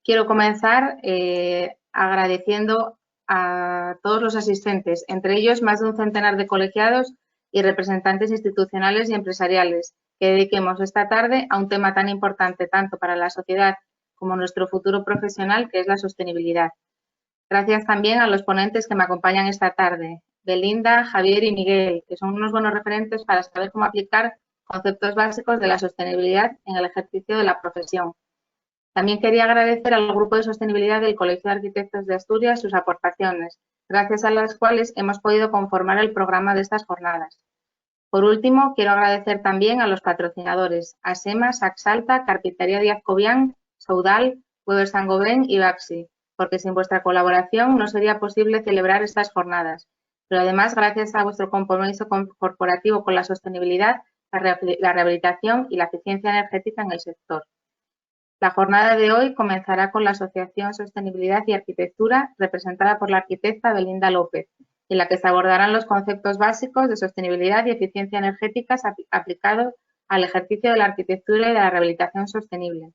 Quiero comenzar agradeciendo a todos los asistentes, entre ellos más de un centenar de colegiados y representantes institucionales y empresariales, que dediquemos esta tarde a un tema tan importante tanto para la sociedad como nuestro futuro profesional, que es la sostenibilidad. Gracias también a los ponentes que me acompañan esta tarde, Belinda, Javier y Miguel, que son unos buenos referentes para saber cómo aplicar conceptos básicos de la sostenibilidad en el ejercicio de la profesión. También quería agradecer al Grupo de Sostenibilidad del Colegio de Arquitectos de Asturias sus aportaciones, gracias a las cuales hemos podido conformar el programa de estas jornadas. Por último, quiero agradecer también a los patrocinadores, ASEMA, Saxalta, Carpintería Díaz Cobian, Soudal, Weber Saint-Gobain y Baxi, porque sin vuestra colaboración no sería posible celebrar estas jornadas. Pero además, gracias a vuestro compromiso corporativo con la sostenibilidad, la rehabilitación y la eficiencia energética en el sector. La jornada de hoy comenzará con la Asociación Sostenibilidad y Arquitectura, representada por la arquitecta Belinda López, en la que se abordarán los conceptos básicos de sostenibilidad y eficiencia energética aplicados al ejercicio de la arquitectura y de la rehabilitación sostenible.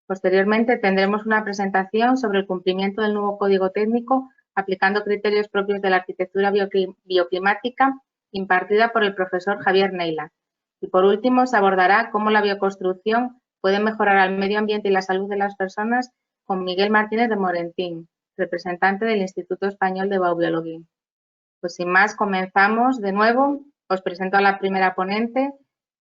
Posteriormente tendremos una presentación sobre el cumplimiento del nuevo Código Técnico aplicando criterios propios de la arquitectura bioclimática impartida por el profesor Javier Neila. Y por último se abordará cómo la bioconstrucción puede mejorar al medio ambiente y la salud de las personas con Miguel Martínez de Morentín, representante del Instituto Español de Baubiología. Pues sin más, comenzamos de nuevo. Os presento a la primera ponente.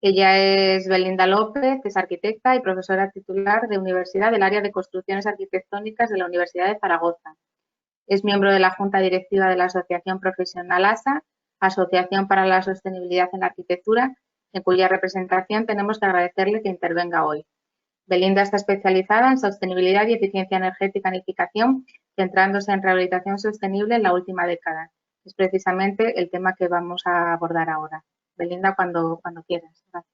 Ella es Belinda López, que es arquitecta y profesora titular de universidad del área de construcciones arquitectónicas de la Universidad de Zaragoza. Es miembro de la Junta Directiva de la Asociación Profesional ASA, Asociación para la Sostenibilidad en la Arquitectura, en cuya representación tenemos que agradecerle que intervenga hoy. Belinda está especializada en sostenibilidad y eficiencia energética en edificación, centrándose en rehabilitación sostenible en la última década. Es precisamente el tema que vamos a abordar ahora. Belinda, cuando quieras. Gracias.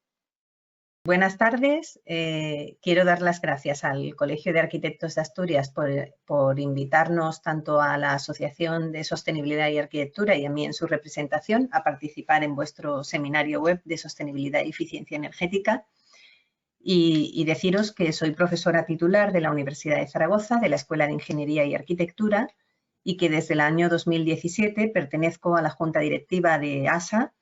Buenas tardes. Quiero dar las gracias al Colegio de Arquitectos de Asturias por invitarnos tanto a la Asociación de Sostenibilidad y Arquitectura y a mí en su representación a participar en vuestro seminario web de sostenibilidad y eficiencia energética. Y deciros que soy profesora titular de la Universidad de Zaragoza, de la Escuela de Ingeniería y Arquitectura, y que desde el año 2017 pertenezco a la Junta Directiva de ASA,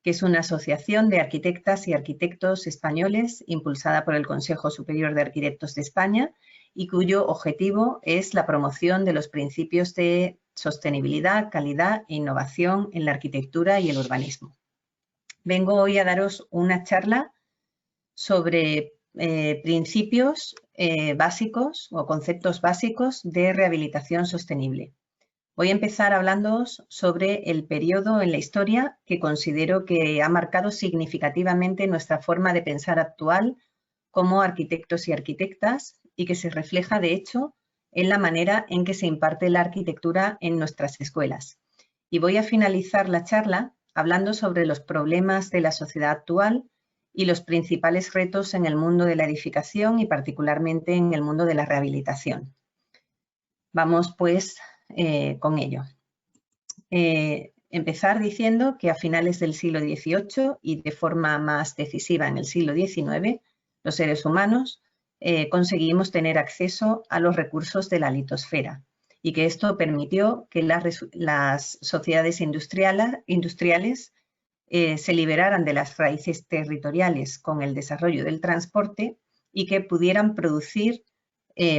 que es una asociación de arquitectas y arquitectos españoles impulsada por el Consejo Superior de Arquitectos de España y cuyo objetivo es la promoción de los principios de sostenibilidad, calidad e innovación en la arquitectura y el urbanismo. Vengo hoy a daros una charla sobre principios básicos o conceptos básicos de rehabilitación sostenible. Voy a empezar hablándoos sobre el periodo en la historia que considero que ha marcado significativamente nuestra forma de pensar actual como arquitectos y arquitectas y que se refleja, de hecho, en la manera en que se imparte la arquitectura en nuestras escuelas. Y voy a finalizar la charla hablando sobre los problemas de la sociedad actual y los principales retos en el mundo de la edificación y particularmente en el mundo de la rehabilitación. Vamos, pues, con ello. Empezar diciendo que a finales del siglo XVIII y de forma más decisiva en el siglo XIX, los seres humanos conseguimos tener acceso a los recursos de la litosfera y que esto permitió que las sociedades industriales se liberaran de las raíces territoriales con el desarrollo del transporte y que pudieran producir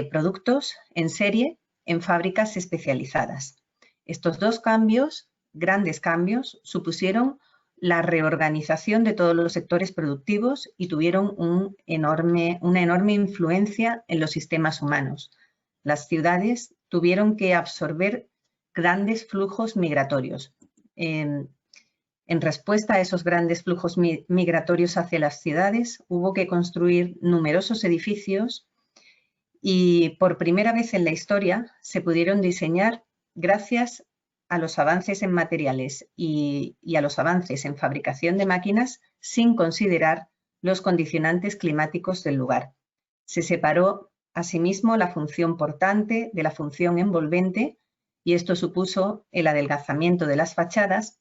productos en serie en fábricas especializadas. Estos dos cambios, grandes cambios, supusieron la reorganización de todos los sectores productivos y tuvieron una enorme influencia en los sistemas humanos. Las ciudades tuvieron que absorber grandes flujos migratorios. En respuesta a esos grandes flujos migratorios hacia las ciudades, hubo que construir numerosos edificios y por primera vez en la historia se pudieron diseñar gracias a los avances en materiales y a los avances en fabricación de máquinas sin considerar los condicionantes climáticos del lugar. Se separó asimismo la función portante de la función envolvente y esto supuso el adelgazamiento de las fachadas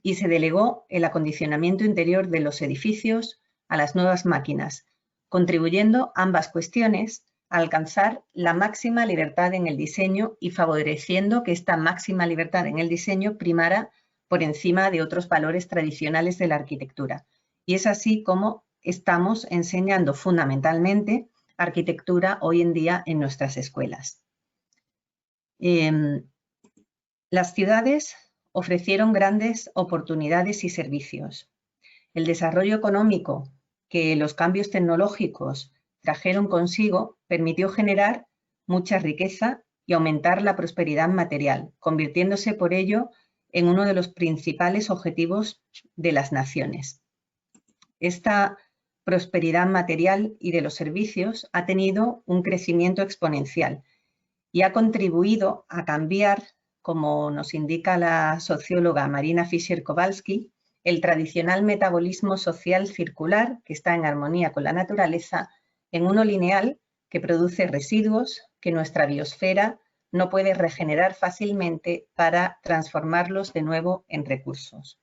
y se delegó el acondicionamiento interior de los edificios a las nuevas máquinas, contribuyendo ambas cuestiones alcanzar la máxima libertad en el diseño y favoreciendo que esta máxima libertad en el diseño primara por encima de otros valores tradicionales de la arquitectura. Y es así como estamos enseñando fundamentalmente arquitectura hoy en día en nuestras escuelas. Las ciudades ofrecieron grandes oportunidades y servicios. El desarrollo económico que los cambios tecnológicos trajeron consigo permitió generar mucha riqueza y aumentar la prosperidad material, convirtiéndose por ello en uno de los principales objetivos de las naciones. Esta prosperidad material y de los servicios ha tenido un crecimiento exponencial y ha contribuido a cambiar, como nos indica la socióloga Marina Fischer-Kowalski, el tradicional metabolismo social circular, que está en armonía con la naturaleza, en uno lineal que produce residuos que nuestra biosfera no puede regenerar fácilmente para transformarlos de nuevo en recursos.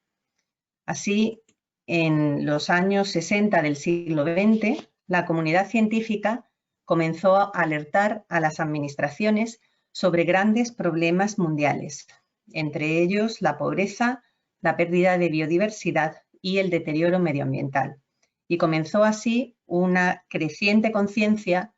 Así, en los años 60 del siglo XX, la comunidad científica comenzó a alertar a las administraciones sobre grandes problemas mundiales, entre ellos la pobreza, la pérdida de biodiversidad y el deterioro medioambiental. Y comenzó así una creciente conciencia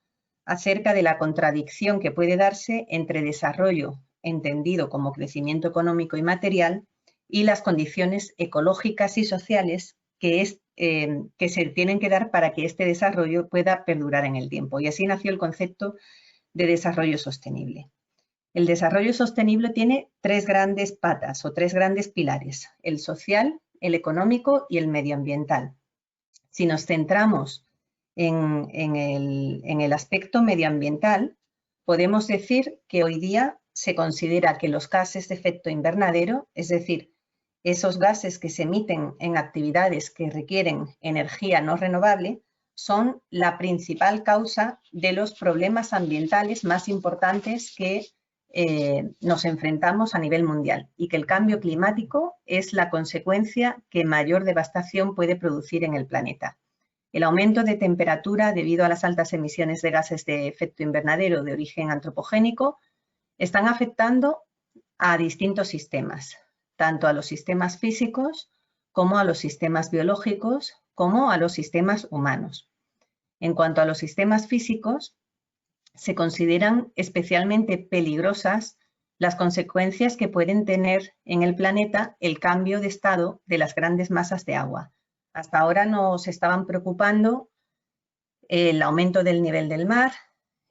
acerca de la contradicción que puede darse entre desarrollo, entendido como crecimiento económico y material, y las condiciones ecológicas y sociales que se tienen que dar para que este desarrollo pueda perdurar en el tiempo. Y así nació el concepto de desarrollo sostenible. El desarrollo sostenible tiene tres grandes patas o tres grandes pilares: el social, el económico y el medioambiental. Si nos centramos en el aspecto medioambiental, podemos decir que hoy día se considera que los gases de efecto invernadero, es decir, esos gases que se emiten en actividades que requieren energía no renovable, son la principal causa de los problemas ambientales más importantes que nos enfrentamos a nivel mundial, y que el cambio climático es la consecuencia que mayor devastación puede producir en el planeta. El aumento de temperatura debido a las altas emisiones de gases de efecto invernadero de origen antropogénico están afectando a distintos sistemas, tanto a los sistemas físicos como a los sistemas biológicos, como a los sistemas humanos. En cuanto a los sistemas físicos, se consideran especialmente peligrosas las consecuencias que pueden tener en el planeta el cambio de estado de las grandes masas de agua. Hasta ahora nos estaban preocupando el aumento del nivel del mar,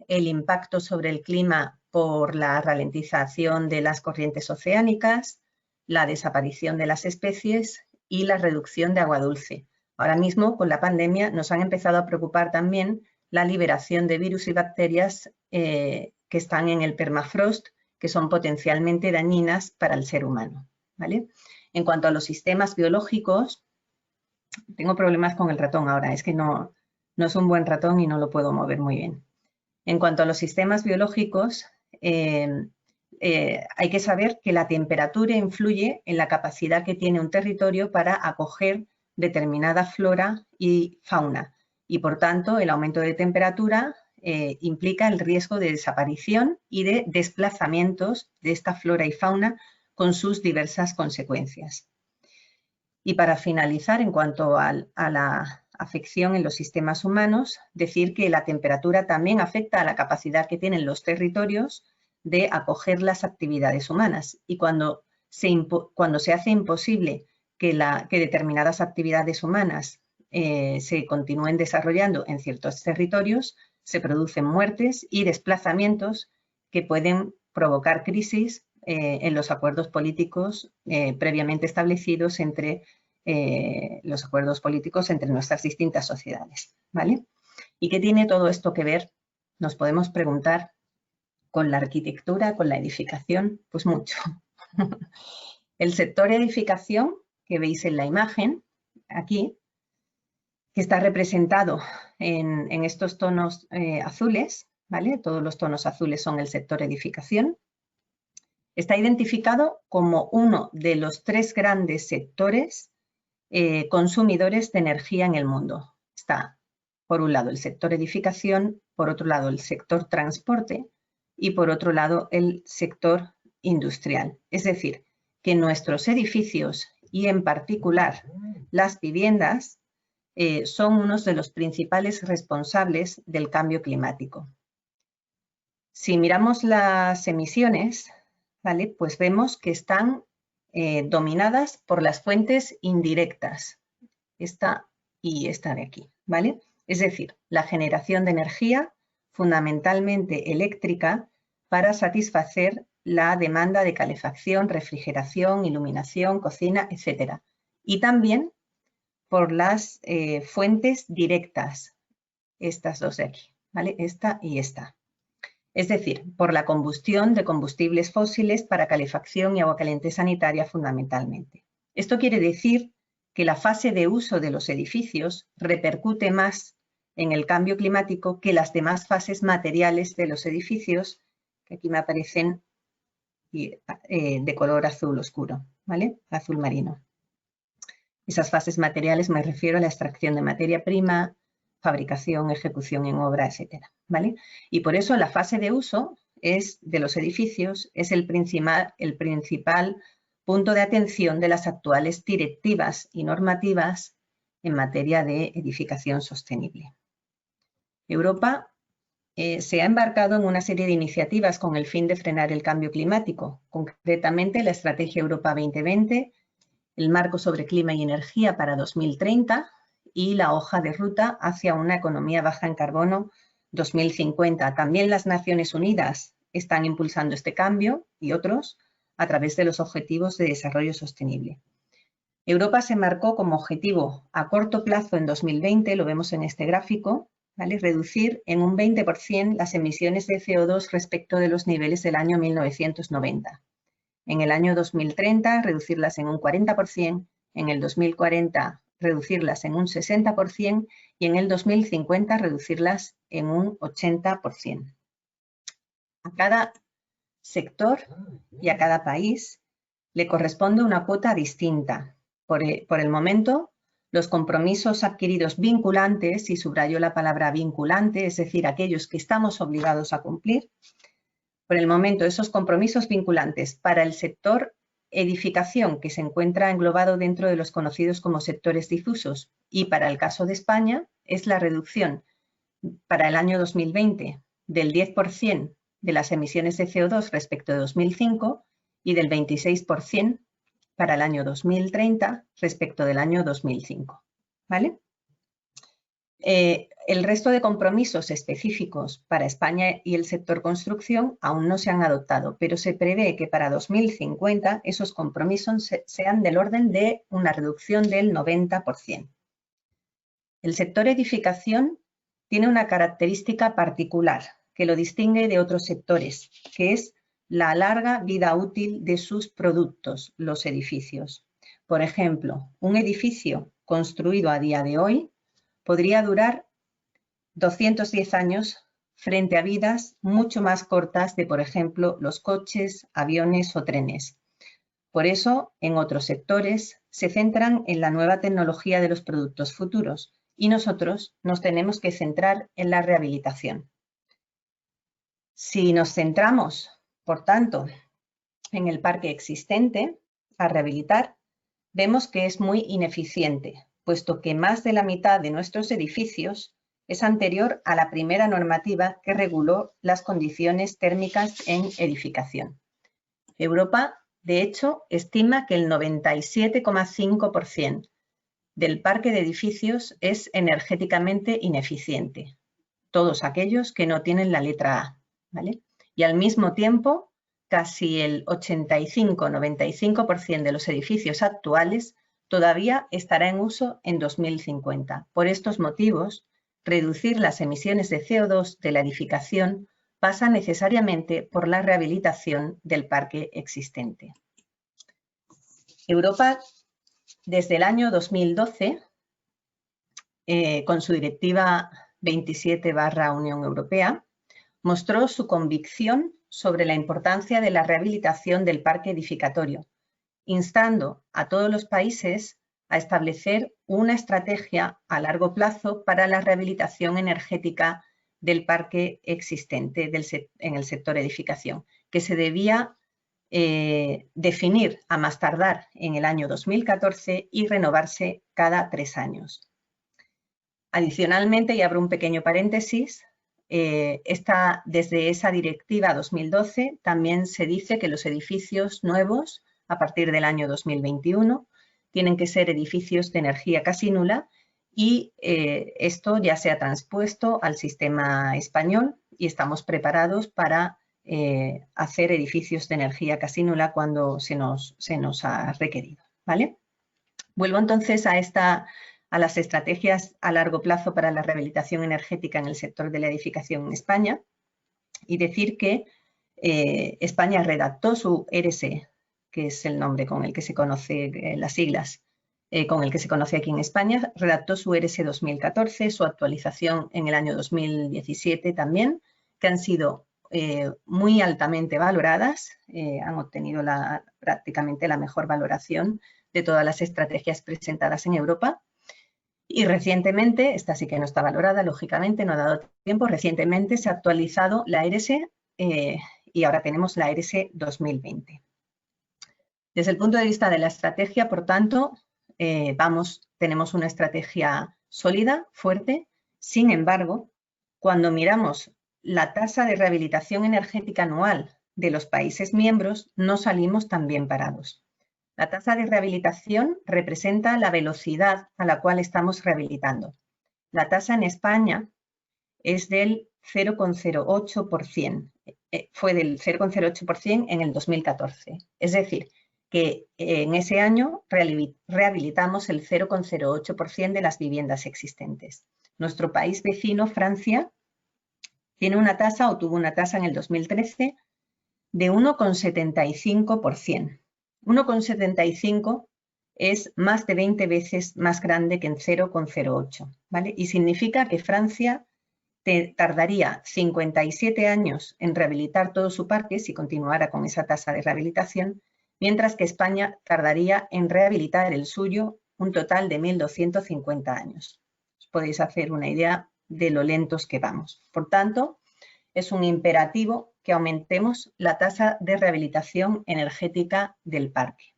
el impacto sobre el clima por la ralentización de las corrientes oceánicas, la desaparición de las especies y la reducción de agua dulce. Ahora mismo, con la pandemia, nos han empezado a preocupar también la liberación de virus y bacterias que están en el permafrost, que son potencialmente dañinas para el ser humano, ¿vale? En cuanto a los sistemas biológicos, tengo problemas con el ratón ahora, es que no es un buen ratón y no lo puedo mover muy bien. En cuanto a los sistemas biológicos, hay que saber que la temperatura influye en la capacidad que tiene un territorio para acoger determinada flora y fauna, y por tanto el aumento de temperatura implica el riesgo de desaparición y de desplazamientos de esta flora y fauna con sus diversas consecuencias. Y para finalizar, en cuanto a la afección en los sistemas humanos, decir que la temperatura también afecta a la capacidad que tienen los territorios de acoger las actividades humanas, y cuando se hace imposible que determinadas actividades humanas se continúen desarrollando en ciertos territorios, se producen muertes y desplazamientos que pueden provocar crisis en los acuerdos políticos previamente establecidos entre nuestras distintas sociedades, ¿vale? ¿Y qué tiene todo esto que ver? Nos podemos preguntar, con la arquitectura, con la edificación. Pues mucho. El sector edificación, que veis en la imagen, aquí, que está representado en estos tonos azules, ¿vale? Todos los tonos azules son el sector edificación. Está identificado como uno de los tres grandes sectores consumidores de energía en el mundo. Está Por un lado el sector edificación, por otro lado el sector transporte y por otro lado el sector industrial. Es decir, que nuestros edificios y en particular las viviendas son unos de los principales responsables del cambio climático. Si miramos las emisiones, ¿vale? Pues vemos que están dominadas por las fuentes indirectas, esta y esta de aquí, ¿vale? Es decir, la generación de energía fundamentalmente eléctrica para satisfacer la demanda de calefacción, refrigeración, iluminación, cocina, etc. Y también por las fuentes directas, estas dos de aquí, ¿vale? Esta y esta. Es decir, por la combustión de combustibles fósiles para calefacción y agua caliente sanitaria fundamentalmente. Esto quiere decir que la fase de uso de los edificios repercute más en el cambio climático que las demás fases materiales de los edificios, que aquí me aparecen de color azul oscuro, ¿vale? Azul marino. Esas fases materiales me refiero a la extracción de materia prima, fabricación, ejecución en obra, etcétera, ¿vale? Y por eso la fase de uso de los edificios es el principal punto de atención de las actuales directivas y normativas en materia de edificación sostenible. Europa se ha embarcado en una serie de iniciativas con el fin de frenar el cambio climático, concretamente la Estrategia Europa 2020, el Marco sobre Clima y Energía para 2030 y la Hoja de Ruta hacia una economía baja en carbono 2050. También las Naciones Unidas están impulsando este cambio y otros a través de los Objetivos de Desarrollo Sostenible. Europa se marcó como objetivo a corto plazo en 2020, lo vemos en este gráfico, ¿vale? Reducir en un 20% las emisiones de CO2 respecto de los niveles del año 1990. En el año 2030, reducirlas en un 40%, en el 2040, reducirlas en un 60% y en el 2050, reducirlas en un 80%. A cada sector y a cada país le corresponde una cuota distinta. Por el momento, los compromisos adquiridos vinculantes, y subrayo la palabra vinculante, es decir, aquellos que estamos obligados a cumplir, por el momento, esos compromisos vinculantes para el sector edificación, que se encuentra englobado dentro de los conocidos como sectores difusos, y para el caso de España, es la reducción para el año 2020 del 10% de las emisiones de CO2 respecto de 2005 y del 26% para el año 2030 respecto del año 2005. ¿Vale? El resto de compromisos específicos para España y el sector construcción aún no se han adoptado, pero se prevé que para 2050 esos compromisos sean del orden de una reducción del 90%. El sector edificación tiene una característica particular que lo distingue de otros sectores, que es la larga vida útil de sus productos, los edificios. Por ejemplo, un edificio construido a día de hoy podría durar 210 años frente a vidas mucho más cortas de, por ejemplo, los coches, aviones o trenes. Por eso, en otros sectores se centran en la nueva tecnología de los productos futuros y nosotros nos tenemos que centrar en la rehabilitación. Si nos centramos, por tanto, en el parque existente a rehabilitar, vemos que es muy ineficiente, puesto que más de la mitad de nuestros edificios es anterior a la primera normativa que reguló las condiciones térmicas en edificación. Europa, de hecho, estima que el 97,5% del parque de edificios es energéticamente ineficiente, todos aquellos que no tienen la letra A, ¿vale? Y al mismo tiempo, casi el 85-95% de los edificios actuales todavía estará en uso en 2050. Por estos motivos, reducir las emisiones de CO2 de la edificación pasa necesariamente por la rehabilitación del parque existente. Europa, desde el año 2012, con su Directiva 27/Unión Europea, mostró su convicción sobre la importancia de la rehabilitación del parque edificatorio, instando a todos los países a establecer una estrategia a largo plazo para la rehabilitación energética del parque existente en el sector edificación, que se debía definir a más tardar en el año 2014 y renovarse cada 3 años. Adicionalmente, y abro un pequeño paréntesis, desde esa directiva 2012 también se dice que los edificios nuevos a partir del año 2021 tienen que ser edificios de energía casi nula y esto ya se ha transpuesto al sistema español y estamos preparados para hacer edificios de energía casi nula cuando se nos ha requerido, ¿vale? Vuelvo entonces a las estrategias a largo plazo para la rehabilitación energética en el sector de la edificación en España y decir que España redactó su RSE, que es el nombre con el que se conoce, las siglas, con el que se conoce aquí en España, redactó su RSE 2014, su actualización en el año 2017 también, que han sido muy altamente valoradas, han obtenido prácticamente la mejor valoración de todas las estrategias presentadas en Europa. Y recientemente, esta sí que no está valorada, lógicamente, no ha dado tiempo, recientemente se ha actualizado la RSE y ahora tenemos la RSE 2020. Desde el punto de vista de la estrategia, por tanto, tenemos una estrategia sólida, fuerte. Sin embargo, cuando miramos la tasa de rehabilitación energética anual de los países miembros, no salimos tan bien parados. La tasa de rehabilitación representa la velocidad a la cual estamos rehabilitando. La tasa en España es del 0,08%. Fue del 0,08% en el 2014. Es decir, que en ese año rehabilitamos el 0,08% de las viviendas existentes. Nuestro país vecino, Francia, tiene una tasa o tuvo una tasa en el 2013 de 1,75%. 1,75 es más de 20 veces más grande que en 0,08, ¿vale? Y significa que Francia tardaría 57 años en rehabilitar todo su parque si continuara con esa tasa de rehabilitación, mientras que España tardaría en rehabilitar el suyo un total de 1.250 años. Os podéis hacer una idea de lo lentos que vamos. Por tanto, es un imperativo que aumentemos la tasa de rehabilitación energética del parque.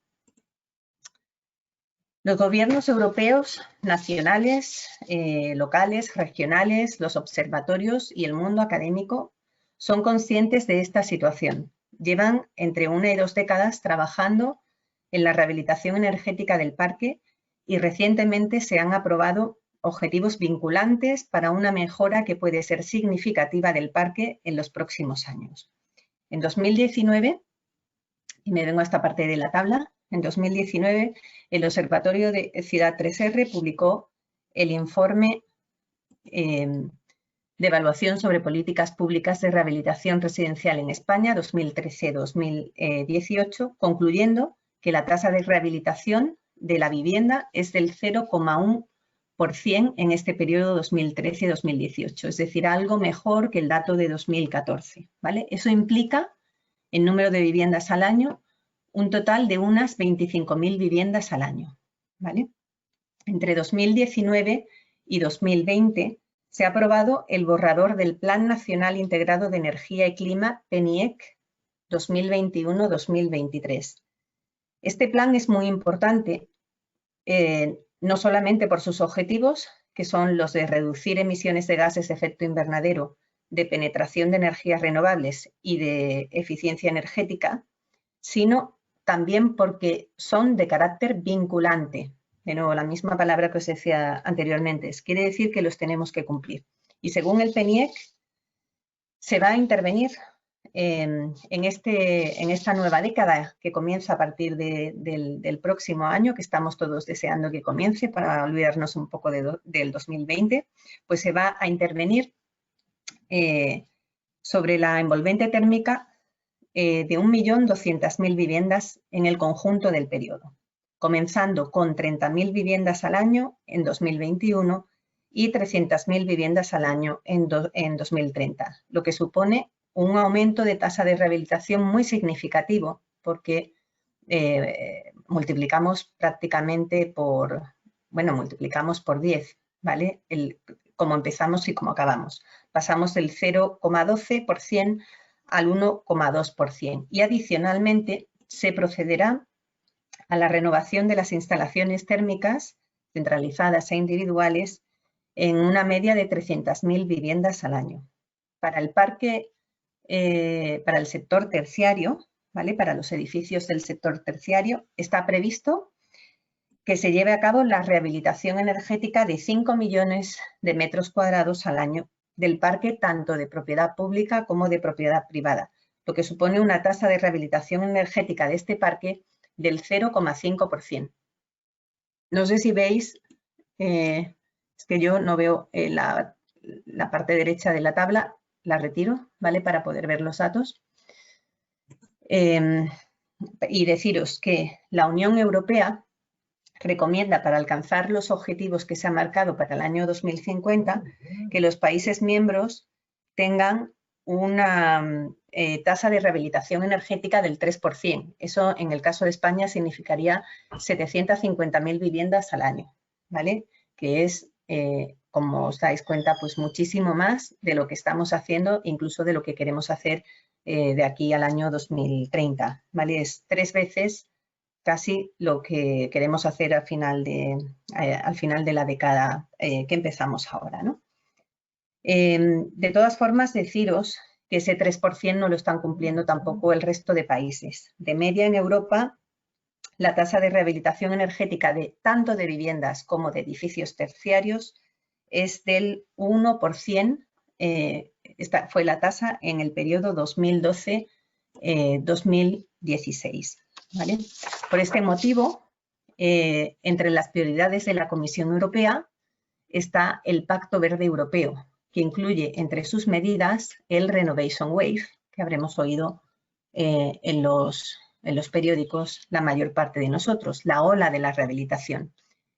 Los gobiernos europeos, nacionales, locales, regionales, los observatorios y el mundo académico son conscientes de esta situación. Llevan entre 1 y 2 décadas trabajando en la rehabilitación energética del parque y recientemente se han aprobado objetivos vinculantes para una mejora que puede ser significativa del parque en los próximos años. En 2019, y me vengo a esta parte de la tabla, en 2019 el Observatorio de Ciudad 3R publicó el informe de evaluación sobre políticas públicas de rehabilitación residencial en España 2013-2018, concluyendo que la tasa de rehabilitación de la vivienda es del 0,1% en este periodo 2013-2018, es decir, algo mejor que el dato de 2014, ¿vale? Eso implica, en número de viviendas al año, un total de unas 25.000 viviendas al año, ¿vale? Entre 2019 y 2020 se ha aprobado el borrador del Plan Nacional Integrado de Energía y Clima, PNIEC, 2021-2023. Este plan es muy importante, no solamente por sus objetivos, que son los de reducir emisiones de gases de efecto invernadero, de penetración de energías renovables y de eficiencia energética, sino también porque son de carácter vinculante. De nuevo, la misma palabra que os decía anteriormente, quiere decir que los tenemos que cumplir. Y según el PNIEC, se va a intervenir en esta nueva década que comienza a partir del próximo año, que estamos todos deseando que comience para olvidarnos un poco del 2020, pues se va a intervenir sobre la envolvente térmica de 1.200.000 viviendas en el conjunto del periodo, comenzando con 30.000 viviendas al año en 2021 y 300.000 viviendas al año en 2030, lo que supone un aumento de tasa de rehabilitación muy significativo porque multiplicamos prácticamente por bueno, multiplicamos por 10, ¿vale? Cómo empezamos y cómo acabamos. Pasamos del 0,12% al 1,2%. Y adicionalmente se procederá a la renovación de las instalaciones térmicas centralizadas e individuales en una media de 300.000 viviendas al año. Para el parque, para el sector terciario, ¿vale? Para los edificios del sector terciario, está previsto que se lleve a cabo la rehabilitación energética de 5 millones de metros cuadrados al año del parque, tanto de propiedad pública como de propiedad privada, lo que supone una tasa de rehabilitación energética de este parque del 0,5%. No sé si veis, es que yo no veo la parte derecha de la tabla, la retiro, ¿vale? Para poder ver los datos. Y deciros que la Unión Europea recomienda, para alcanzar los objetivos que se han marcado para el año 2050, que los países miembros tengan una tasa de rehabilitación energética del 3%. Eso, en el caso de España, significaría 750.000 viviendas al año, ¿vale? Que es, como os dais cuenta, pues muchísimo más de lo que estamos haciendo, incluso de lo que queremos hacer de aquí al año 2030, ¿vale? Es 3 veces casi lo que queremos hacer al final de la década que empezamos ahora, ¿no? De todas formas, deciros que ese 3% no lo están cumpliendo tampoco el resto de países. De media en Europa, la tasa de rehabilitación energética tanto de viviendas como de edificios terciarios es del 1%. Esta fue la tasa en el periodo 2012-2016. ¿Vale? Por este motivo, entre las prioridades de la Comisión Europea está el Pacto Verde Europeo, que incluye entre sus medidas el Renovation Wave, que habremos oído en los periódicos la mayor parte de nosotros, la ola de la rehabilitación,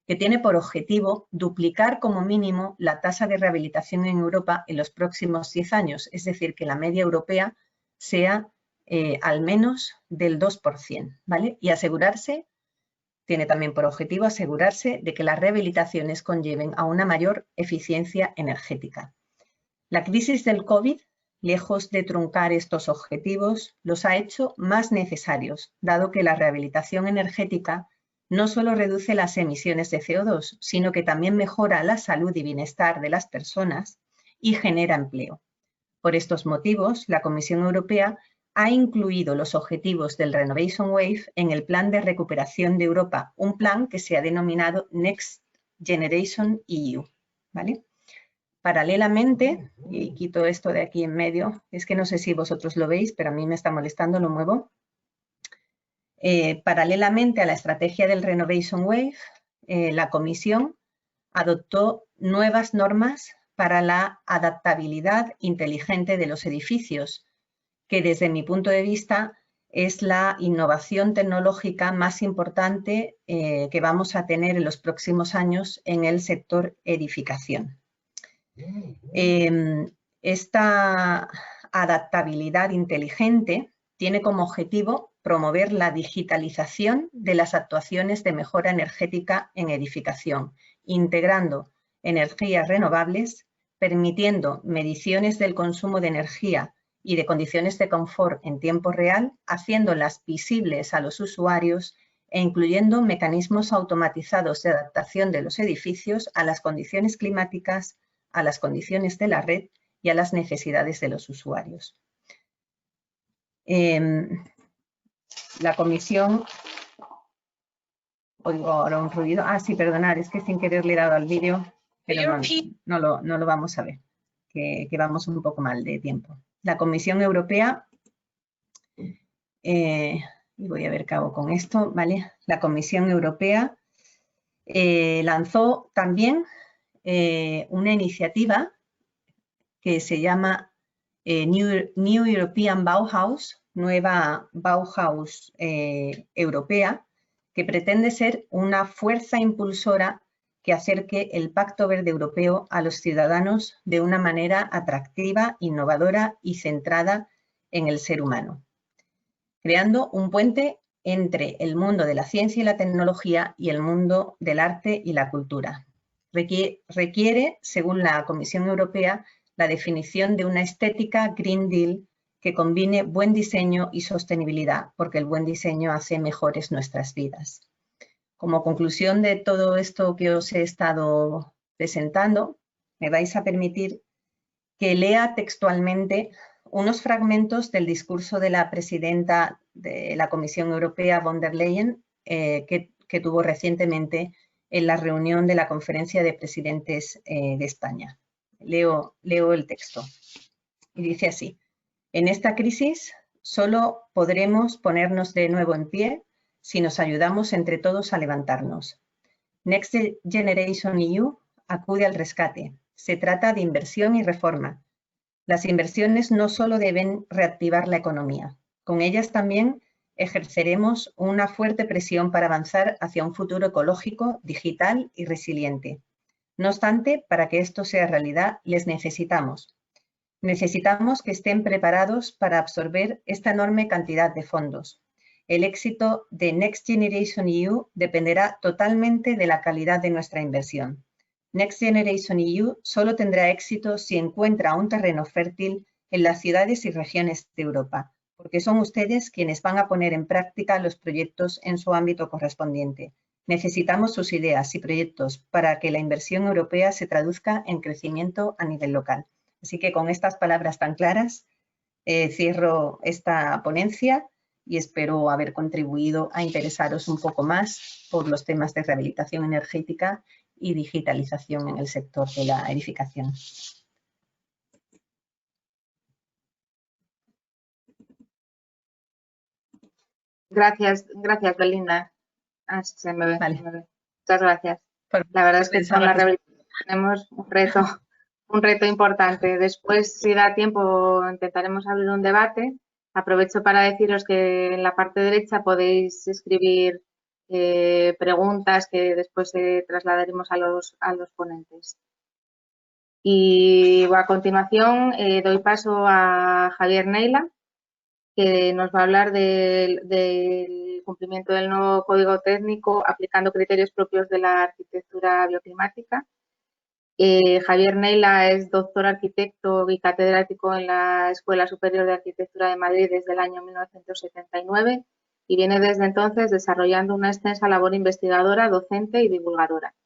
que tiene por objetivo duplicar como mínimo la tasa de rehabilitación en Europa en los próximos 10 años, es decir, que la media europea sea al menos del 2%, ¿vale? Y tiene también por objetivo asegurarse de que las rehabilitaciones conlleven a una mayor eficiencia energética. La crisis del COVID, lejos de truncar estos objetivos, los ha hecho más necesarios, dado que la rehabilitación energética no solo reduce las emisiones de CO2, sino que también mejora la salud y bienestar de las personas y genera empleo. Por estos motivos, la Comisión Europea ha incluido los objetivos del Renovation Wave en el Plan de Recuperación de Europa, un plan que se ha denominado Next Generation EU, ¿vale? Paralelamente, y quito esto de aquí en medio, es que no sé si vosotros lo veis, pero a mí me está molestando, lo muevo. Paralelamente a la estrategia del Renovation Wave, la Comisión adoptó nuevas normas para la adaptabilidad inteligente de los edificios, que desde mi punto de vista es la innovación tecnológica más importante que vamos a tener en los próximos años en el sector edificación. Esta adaptabilidad inteligente tiene como objetivo promover la digitalización de las actuaciones de mejora energética en edificación, integrando energías renovables, permitiendo mediciones del consumo de energía y de condiciones de confort en tiempo real, haciéndolas visibles a los usuarios e incluyendo mecanismos automatizados de adaptación de los edificios a las condiciones climáticas, a las condiciones de la red y a las necesidades de los usuarios. La Comisión... Oigo ahora un ruido. Ah, sí, perdonad, es que sin querer le he dado al vídeo, pero no lo vamos a ver, que vamos un poco mal de tiempo. La Comisión Europea, y voy a ver qué hago con esto, ¿vale? La Comisión Europea lanzó también una iniciativa que se llama New European Bauhaus, nueva Bauhaus europea, que pretende ser una fuerza impulsora que acerque el Pacto Verde Europeo a los ciudadanos de una manera atractiva, innovadora y centrada en el ser humano, creando un puente entre el mundo de la ciencia y la tecnología y el mundo del arte y la cultura. Requiere, según la Comisión Europea, la definición de una estética Green Deal que combine buen diseño y sostenibilidad, porque el buen diseño hace mejores nuestras vidas. Como conclusión de todo esto que os he estado presentando, me vais a permitir que lea textualmente unos fragmentos del discurso de la presidenta de la Comisión Europea, von der Leyen, que tuvo recientemente en la reunión de la Conferencia de Presidentes de España. Leo el texto y dice así: en esta crisis solo podremos ponernos de nuevo en pie si nos ayudamos entre todos a levantarnos. Next Generation EU acude al rescate. Se trata de inversión y reforma. Las inversiones no solo deben reactivar la economía, con ellas también ejerceremos una fuerte presión para avanzar hacia un futuro ecológico, digital y resiliente. No obstante, para que esto sea realidad, les necesitamos. Necesitamos que estén preparados para absorber esta enorme cantidad de fondos. El éxito de Next Generation EU dependerá totalmente de la calidad de nuestra inversión. Next Generation EU solo tendrá éxito si encuentra un terreno fértil en las ciudades y regiones de Europa, porque son ustedes quienes van a poner en práctica los proyectos en su ámbito correspondiente. Necesitamos sus ideas y proyectos para que la inversión europea se traduzca en crecimiento a nivel local. Así que con estas palabras tan claras cierro esta ponencia y espero haber contribuido a interesaros un poco más por los temas de rehabilitación energética y digitalización en el sector de la edificación. Gracias, Belinda. Se me ve, Vale. se me ve. Muchas gracias. La verdad es que con la rehabilitación tenemos un reto importante. Después, si da tiempo, intentaremos abrir un debate. Aprovecho para deciros que en la parte derecha podéis escribir preguntas que después trasladaremos a los ponentes. Y a continuación doy paso a Javier Neila, que nos va a hablar del cumplimiento del nuevo código técnico aplicando criterios propios de la arquitectura bioclimática. Javier Neila es doctor arquitecto y catedrático en la Escuela Superior de Arquitectura de Madrid desde el año 1979 y viene desde entonces desarrollando una extensa labor investigadora, docente y divulgadora.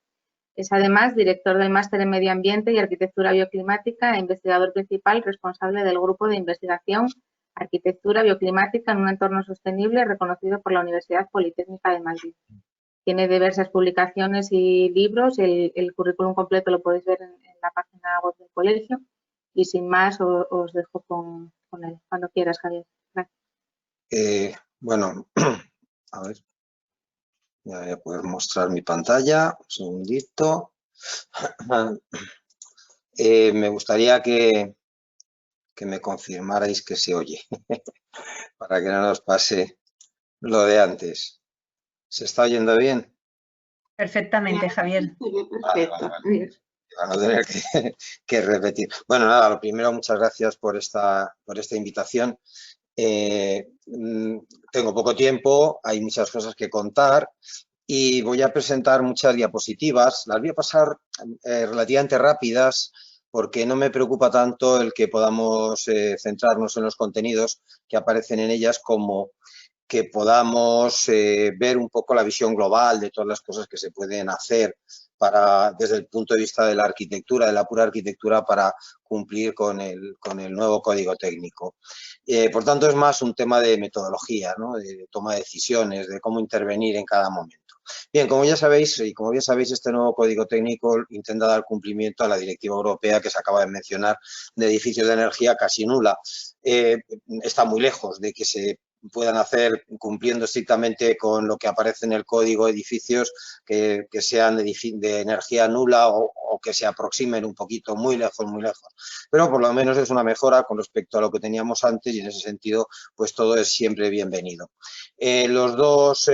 Es además director del Máster en Medio Ambiente y Arquitectura Bioclimática e investigador principal responsable del Grupo de Investigación Arquitectura Bioclimática en un entorno sostenible reconocido por la Universidad Politécnica de Madrid. Tiene diversas publicaciones y libros. El currículum completo lo podéis ver en la página web del colegio. Y sin más, os dejo con él. Cuando quieras, Javier. Gracias. Bueno, a ver. Ya voy a poder mostrar mi pantalla. Un segundito. Me gustaría que me confirmarais que se oye, para que no nos pase lo de antes. ¿Se está oyendo bien? Perfectamente, Javier. Perfecto. Vale. Para no tener que repetir. Bueno, nada, lo primero, muchas gracias por esta invitación. Tengo poco tiempo, hay muchas cosas que contar y voy a presentar muchas diapositivas. Las voy a pasar relativamente rápidas porque no me preocupa tanto el que podamos centrarnos en los contenidos que aparecen en ellas como que podamos ver un poco la visión global de todas las cosas que se pueden hacer desde el punto de vista de la arquitectura, de la pura arquitectura, para cumplir con el nuevo código técnico. Por tanto, es más un tema de metodología, ¿no? De toma de decisiones, de cómo intervenir en cada momento. Bien, como ya sabéis, este nuevo código técnico intenta dar cumplimiento a la directiva europea que se acaba de mencionar de edificios de energía casi nula. Está muy lejos de que se puedan hacer cumpliendo estrictamente con lo que aparece en el código edificios que sean de energía nula o que se aproximen un poquito, muy lejos, pero por lo menos es una mejora con respecto a lo que teníamos antes y en ese sentido pues todo es siempre bienvenido. Los dos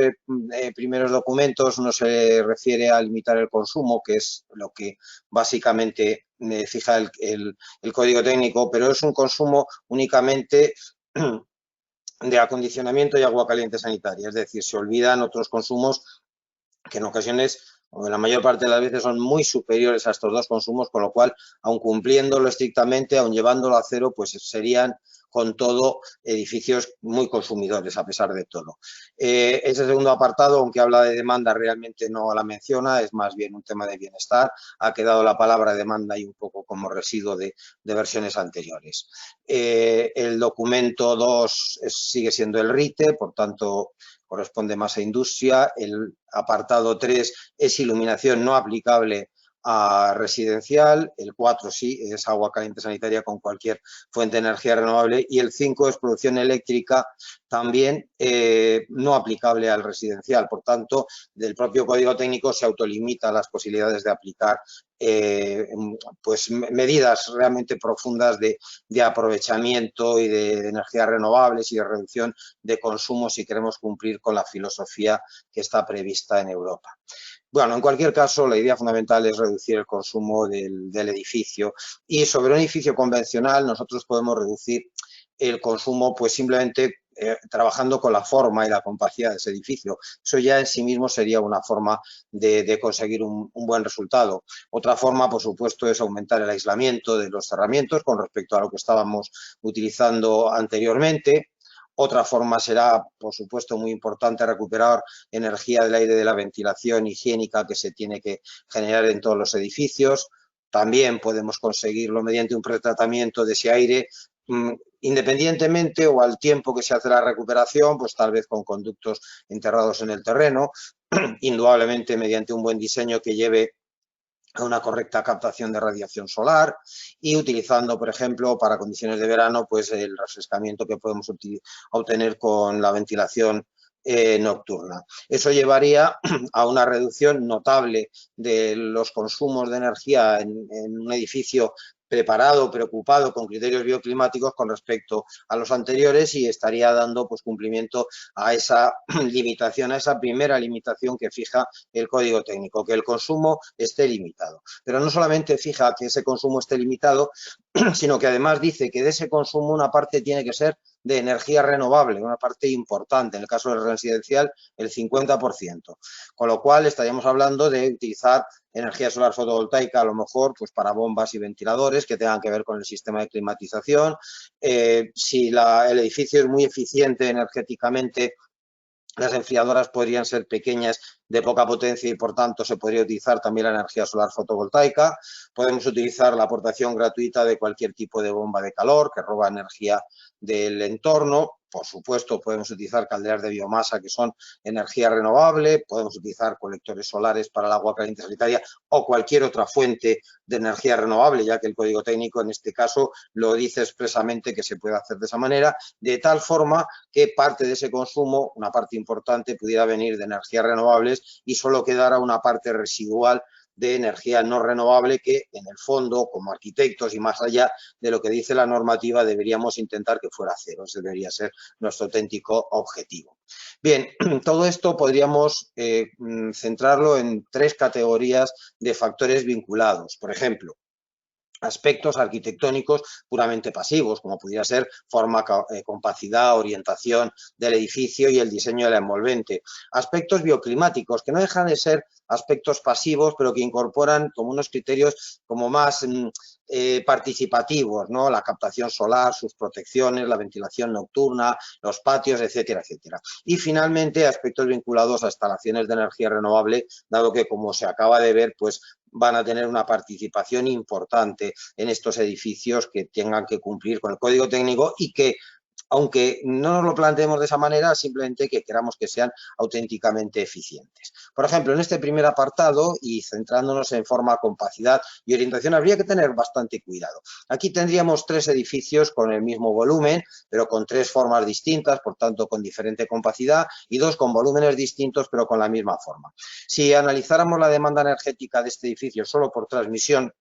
primeros documentos, uno se refiere a limitar el consumo, que es lo que básicamente fija el código técnico, pero es un consumo únicamente de acondicionamiento y agua caliente sanitaria. Es decir, se olvidan otros consumos que en ocasiones, o en la mayor parte de las veces, son muy superiores a estos dos consumos, con lo cual, aun cumpliéndolo estrictamente, aun llevándolo a cero, pues serían con todo edificios muy consumidores a pesar de todo. Ese segundo apartado, aunque habla de demanda, realmente no la menciona, es más bien un tema de bienestar. Ha quedado la palabra demanda ahí un poco como residuo de versiones anteriores. El documento 2 sigue siendo el RITE, por tanto corresponde más a industria. El apartado 3 es iluminación no aplicable a residencial, el 4 sí, es agua caliente sanitaria con cualquier fuente de energía renovable, y el 5 es producción eléctrica también no aplicable al residencial. Por tanto, del propio Código Técnico se autolimita las posibilidades de aplicar pues medidas realmente profundas de aprovechamiento y de energías renovables y de reducción de consumo si queremos cumplir con la filosofía que está prevista en Europa. Bueno, en cualquier caso, la idea fundamental es reducir el consumo del edificio, y sobre un edificio convencional nosotros podemos reducir el consumo pues simplemente trabajando con la forma y la compacidad de ese edificio. Eso ya en sí mismo sería una forma de conseguir un buen resultado. Otra forma, por supuesto, es aumentar el aislamiento de los cerramientos con respecto a lo que estábamos utilizando anteriormente. Otra forma será, por supuesto, muy importante, recuperar energía del aire de la ventilación higiénica que se tiene que generar en todos los edificios. También podemos conseguirlo mediante un pretratamiento de ese aire, independientemente o al tiempo que se hace la recuperación, pues tal vez con conductos enterrados en el terreno, indudablemente mediante un buen diseño que lleve a una correcta captación de radiación solar, y utilizando, por ejemplo, para condiciones de verano, pues el refrescamiento que podemos obtener con la ventilación nocturna. Eso llevaría a una reducción notable de los consumos de energía en un edificio preparado, preocupado, con criterios bioclimáticos con respecto a los anteriores, y estaría dando pues cumplimiento a esa limitación, a esa primera limitación que fija el Código Técnico, que el consumo esté limitado. Pero no solamente fija que ese consumo esté limitado, sino que además dice que de ese consumo una parte tiene que ser de energía renovable, una parte importante, en el caso del residencial el 50%, con lo cual estaríamos hablando de utilizar energía solar fotovoltaica a lo mejor pues para bombas y ventiladores que tengan que ver con el sistema de climatización. Si el edificio es muy eficiente energéticamente, las enfriadoras podrían ser pequeñas, de poca potencia, y por tanto se podría utilizar también la energía solar fotovoltaica. Podemos utilizar la aportación gratuita de cualquier tipo de bomba de calor que roba energía del entorno. Por supuesto, podemos utilizar calderas de biomasa que son energía renovable, podemos utilizar colectores solares para el agua caliente sanitaria o cualquier otra fuente de energía renovable, ya que el Código Técnico en este caso lo dice expresamente que se puede hacer de esa manera, de tal forma que parte de ese consumo, una parte importante, pudiera venir de energías renovables y solo quedara una parte residual de energía no renovable que, en el fondo, como arquitectos y más allá de lo que dice la normativa, deberíamos intentar que fuera cero. Ese debería ser nuestro auténtico objetivo. Bien, todo esto podríamos centrarlo en 3 categorías de factores vinculados. Por ejemplo, aspectos arquitectónicos puramente pasivos, como pudiera ser forma, compacidad, orientación del edificio y el diseño de la envolvente. Aspectos bioclimáticos, que no dejan de ser aspectos pasivos, pero que incorporan como unos criterios como más participativos, ¿no? La captación solar, sus protecciones, la ventilación nocturna, los patios, etcétera, etcétera. Y finalmente, aspectos vinculados a instalaciones de energía renovable, dado que, como se acaba de ver, pues van a tener una participación importante en estos edificios que tengan que cumplir con el Código Técnico y que, aunque no nos lo planteemos de esa manera, simplemente que queramos que sean auténticamente eficientes. Por ejemplo, en este primer apartado, y centrándonos en forma, compacidad y orientación, habría que tener bastante cuidado. Aquí tendríamos 3 edificios con el mismo volumen, pero con 3 formas distintas, por tanto con diferente compacidad, y 2 con volúmenes distintos, pero con la misma forma. Si analizáramos la demanda energética de este edificio solo por transmisión,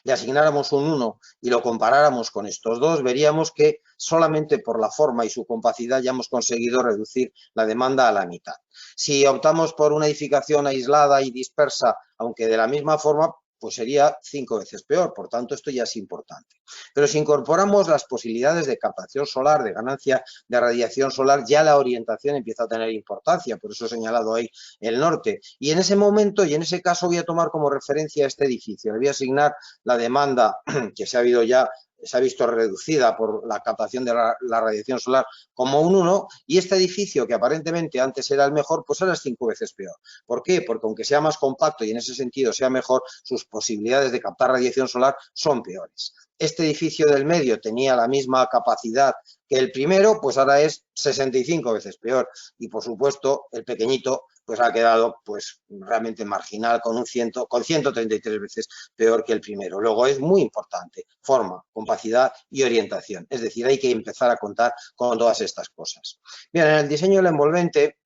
le asignáramos un 1 y lo comparáramos con estos 2, veríamos que solamente por la forma y su compacidad ya hemos conseguido reducir la demanda a la mitad. Si optamos por una edificación aislada y dispersa, aunque de la misma forma, pues sería 5 veces peor. Por tanto, esto ya es importante. Pero si incorporamos las posibilidades de captación solar, de ganancia de radiación solar, ya la orientación empieza a tener importancia. Por eso he señalado ahí el norte. Y en ese momento y en ese caso voy a tomar como referencia este edificio. Le voy a asignar la demanda que se ha visto reducida por la captación de la radiación solar como un 1, y este edificio, que aparentemente antes era el mejor, pues ahora es 5 veces peor. ¿Por qué? Porque aunque sea más compacto y en ese sentido sea mejor, sus posibilidades de captar radiación solar son peores. Este edificio del medio tenía la misma capacidad que el primero, pues ahora es 65 veces peor. Y por supuesto, el pequeñito pues ha quedado pues realmente marginal con 133 veces peor que el primero. Luego es muy importante forma, compacidad y orientación. Es decir, hay que empezar a contar con todas estas cosas. Bien, en el diseño del envolvente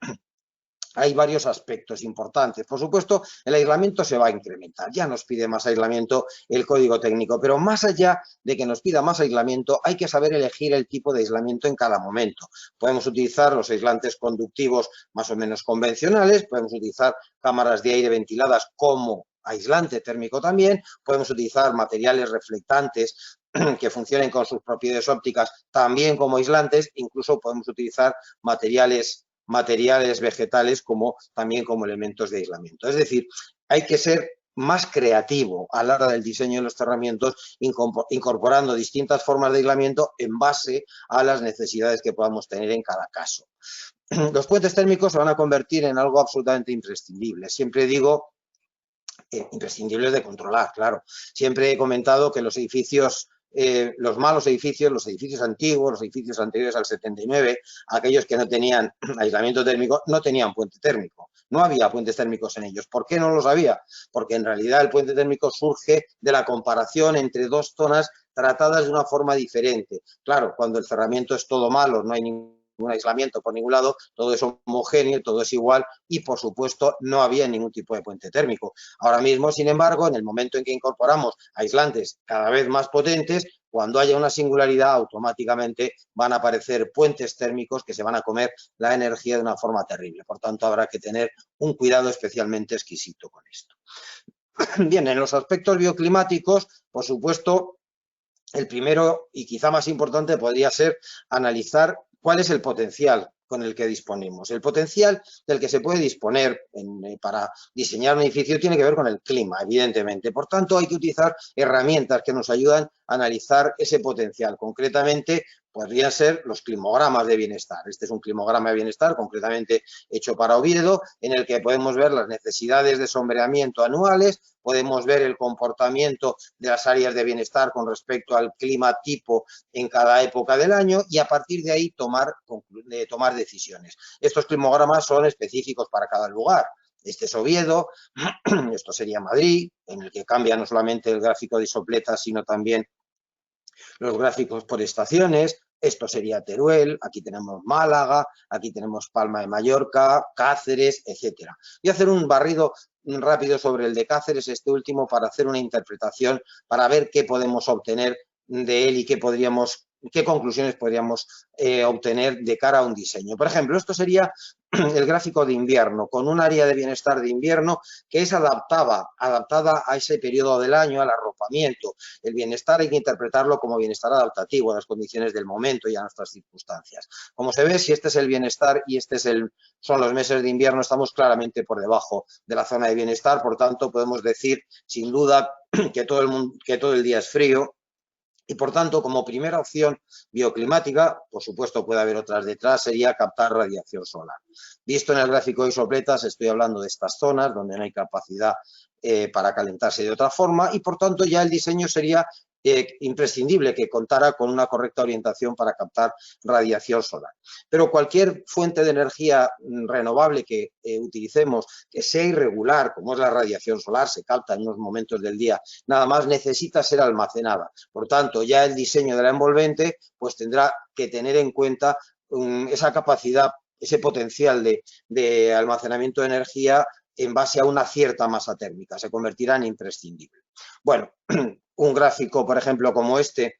hay varios aspectos importantes. Por supuesto, el aislamiento se va a incrementar. Ya nos pide más aislamiento el código técnico, pero más allá de que nos pida más aislamiento, hay que saber elegir el tipo de aislamiento en cada momento. Podemos utilizar los aislantes conductivos más o menos convencionales, podemos utilizar cámaras de aire ventiladas como aislante térmico también, podemos utilizar materiales reflectantes que funcionen con sus propiedades ópticas también como aislantes, incluso podemos utilizar materiales vegetales también como elementos de aislamiento. Es decir, hay que ser más creativo a la hora del diseño de los cerramientos, incorporando distintas formas de aislamiento en base a las necesidades que podamos tener en cada caso. Los puentes térmicos se van a convertir en algo absolutamente imprescindible. Siempre digo imprescindibles de controlar, claro. Siempre he comentado que los edificios, los malos edificios, los edificios antiguos, los edificios anteriores al 79, aquellos que no tenían aislamiento térmico, no tenían puente térmico. No había puentes térmicos en ellos. ¿Por qué no los había? Porque en realidad el puente térmico surge de la comparación entre dos zonas tratadas de una forma diferente. Claro, cuando el cerramiento es todo malo, no hay ningún aislamiento por ningún lado, todo es homogéneo, todo es igual y, por supuesto, no había ningún tipo de puente térmico. Ahora mismo, sin embargo, en el momento en que incorporamos aislantes cada vez más potentes, cuando haya una singularidad, automáticamente van a aparecer puentes térmicos que se van a comer la energía de una forma terrible. Por tanto, habrá que tener un cuidado especialmente exquisito con esto. Bien, en los aspectos bioclimáticos, por supuesto, el primero y quizá más importante podría ser analizar cuál es el potencial con el que disponemos. El potencial del que se puede disponer para diseñar un edificio tiene que ver con el clima, evidentemente. Por tanto, hay que utilizar herramientas que nos ayudan a analizar ese potencial. Concretamente, podrían ser los climogramas de bienestar. Este es un climograma de bienestar, concretamente hecho para Oviedo, en el que podemos ver las necesidades de sombreamiento anuales, podemos ver el comportamiento de las áreas de bienestar con respecto al clima tipo en cada época del año y a partir de ahí tomar decisiones. Estos climogramas son específicos para cada lugar. Este es Oviedo, esto sería Madrid, en el que cambia no solamente el gráfico de isopletas, sino también los gráficos por estaciones. Esto sería Teruel, aquí tenemos Málaga, aquí tenemos Palma de Mallorca, Cáceres, etcétera. Voy a hacer un barrido rápido sobre el de Cáceres, este último, para hacer una interpretación, para ver qué podemos obtener de él y qué conclusiones podríamos obtener de cara a un diseño. Por ejemplo, esto sería el gráfico de invierno, con un área de bienestar de invierno que es adaptada a ese periodo del año, al arropamiento. El bienestar hay que interpretarlo como bienestar adaptativo a las condiciones del momento y a nuestras circunstancias. Como se ve, si este es el bienestar y son los meses de invierno, estamos claramente por debajo de la zona de bienestar. Por tanto, podemos decir sin duda que todo el día es frío. Y, por tanto, como primera opción bioclimática, por supuesto puede haber otras detrás, sería captar radiación solar. Visto en el gráfico de isopletas, estoy hablando de estas zonas donde no hay capacidad para calentarse de otra forma y, por tanto, ya el diseño sería imprescindible que contara con una correcta orientación para captar radiación solar. Pero cualquier fuente de energía renovable que utilicemos, que sea irregular, como es la radiación solar, se capta en unos momentos del día, nada más necesita ser almacenada. Por tanto, ya el diseño de la envolvente pues tendrá que tener en cuenta esa capacidad, ese potencial de almacenamiento de energía en base a una cierta masa térmica, se convertirá en imprescindible. Bueno, un gráfico, por ejemplo, como este,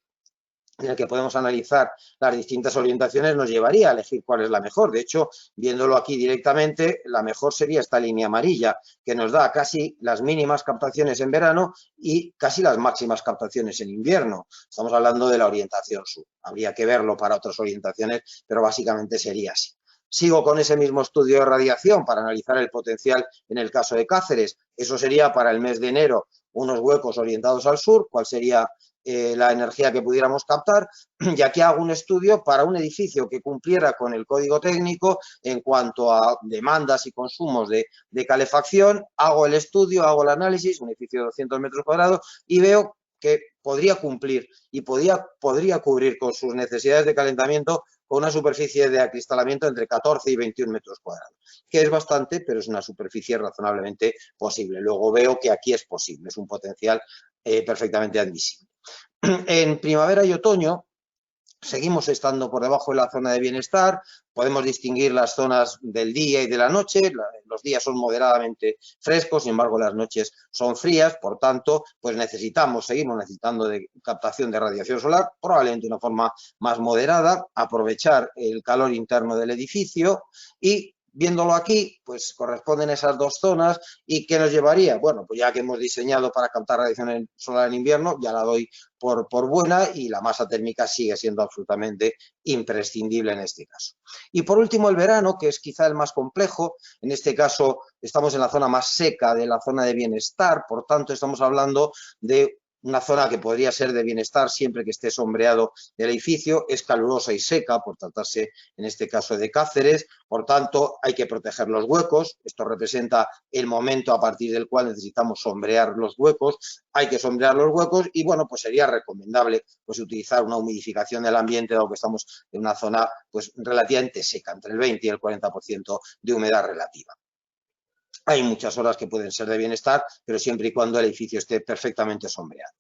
en el que podemos analizar las distintas orientaciones, nos llevaría a elegir cuál es la mejor. De hecho, viéndolo aquí directamente, la mejor sería esta línea amarilla, que nos da casi las mínimas captaciones en verano y casi las máximas captaciones en invierno. Estamos hablando de la orientación sur. Habría que verlo para otras orientaciones, pero básicamente sería así. Sigo con ese mismo estudio de radiación para analizar el potencial en el caso de Cáceres. Eso sería para el mes de enero unos huecos orientados al sur. ¿Cuál sería la energía que pudiéramos captar? Y aquí hago un estudio para un edificio que cumpliera con el código técnico en cuanto a demandas y consumos de calefacción. Hago el estudio, hago el análisis, un edificio de 200 metros cuadrados, y veo que podría cumplir y podría cubrir con sus necesidades de calentamiento con una superficie de acristalamiento entre 14 y 21 metros cuadrados, que es bastante, pero es una superficie razonablemente posible. Luego veo que aquí es posible, es un potencial perfectamente admisible. En primavera y otoño seguimos estando por debajo de la zona de bienestar, podemos distinguir las zonas del día y de la noche, los días son moderadamente frescos, sin embargo las noches son frías, por tanto, pues seguimos necesitando de captación de radiación solar, probablemente de una forma más moderada, aprovechar el calor interno del edificio y viéndolo aquí, pues corresponden esas dos zonas. ¿Y qué nos llevaría? Bueno, pues ya que hemos diseñado para captar radiación solar en invierno, ya la doy por buena y la masa térmica sigue siendo absolutamente imprescindible en este caso. Y por último, el verano, que es quizá el más complejo. En este caso, estamos en la zona más seca de la zona de bienestar, por tanto, estamos hablando de una zona que podría ser de bienestar siempre que esté sombreado el edificio, es calurosa y seca por tratarse en este caso de Cáceres, por tanto hay que proteger los huecos, esto representa el momento a partir del cual necesitamos sombrear los huecos, hay que sombrear los huecos y bueno, pues sería recomendable pues utilizar una humidificación del ambiente, dado que estamos en una zona pues relativamente seca, entre el 20 y el 40% de humedad relativa. Hay muchas horas que pueden ser de bienestar, pero siempre y cuando el edificio esté perfectamente sombreado.